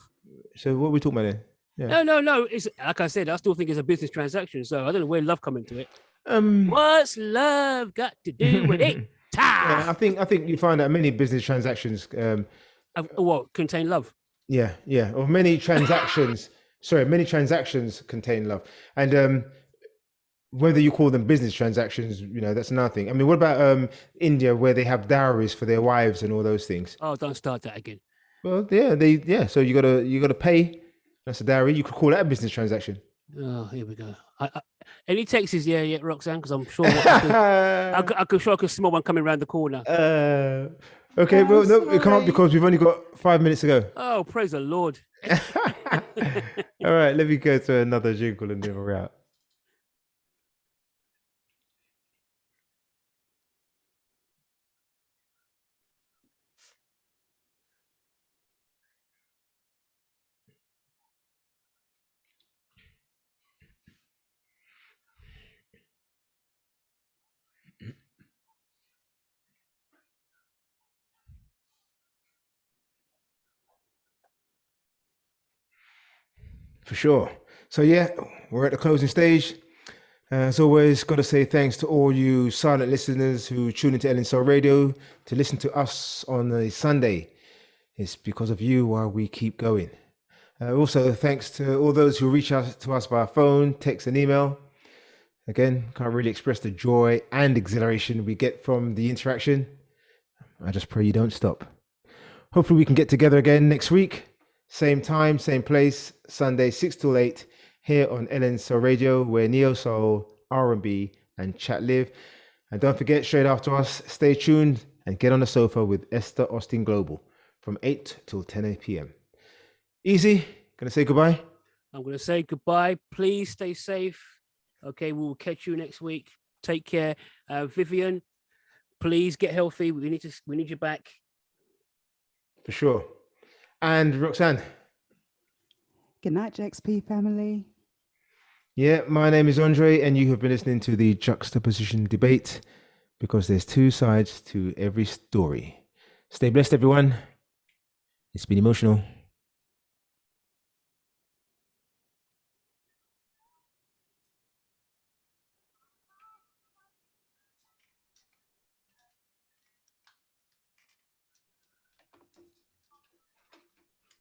So what are we talking about then? Yeah. No. It's like I said. I still think it's a business transaction. So I don't know where love come into it. What's love got to do with it? Yeah, I think you find that many business transactions. What contain love? Yeah. Or many transactions. Many transactions contain love, and whether you call them business transactions, that's another thing. I mean, what about India, where they have dowries for their wives and all those things? Oh, don't start that again. Well, yeah, So you gotta pay That's a dowry. You could call that a business transaction. Oh, here we go. Any texts yet, Roxanne? Because I'm sure I could smell one coming around the corner. Okay, well, no, sorry. it can't because we've only got 5 minutes to go. Oh, praise the Lord. All right, let me go to another jingle and then we're out. For sure. So yeah, we're at the closing stage. As always, got to say thanks to all you silent listeners who tune into LNSO Radio to listen to us on a Sunday. It's because of you why we keep going. Also, thanks to all those who reach out to us via phone, text, and email. Again, can't really express the joy and exhilaration we get from the interaction. I just pray you don't stop. Hopefully we can get together again next week. Same time, same place, Sunday 6 till 8, here on LNSO Radio, where Neo Soul, R&B, and chat live. And don't forget, straight after us, stay tuned and get on the sofa with Esther Austin Global from 8 till 10 p.m. Easy, gonna say goodbye? I'm going to say goodbye. Please stay safe. Okay, we'll catch you next week. Take care. Vivian, please get healthy. We need you back. For sure. And Roxanne. Good night, JXP family. Yeah, my name is Andre, and you have been listening to the Juxtaposition Debate, because there's two sides to every story. Stay blessed, everyone. It's been emotional.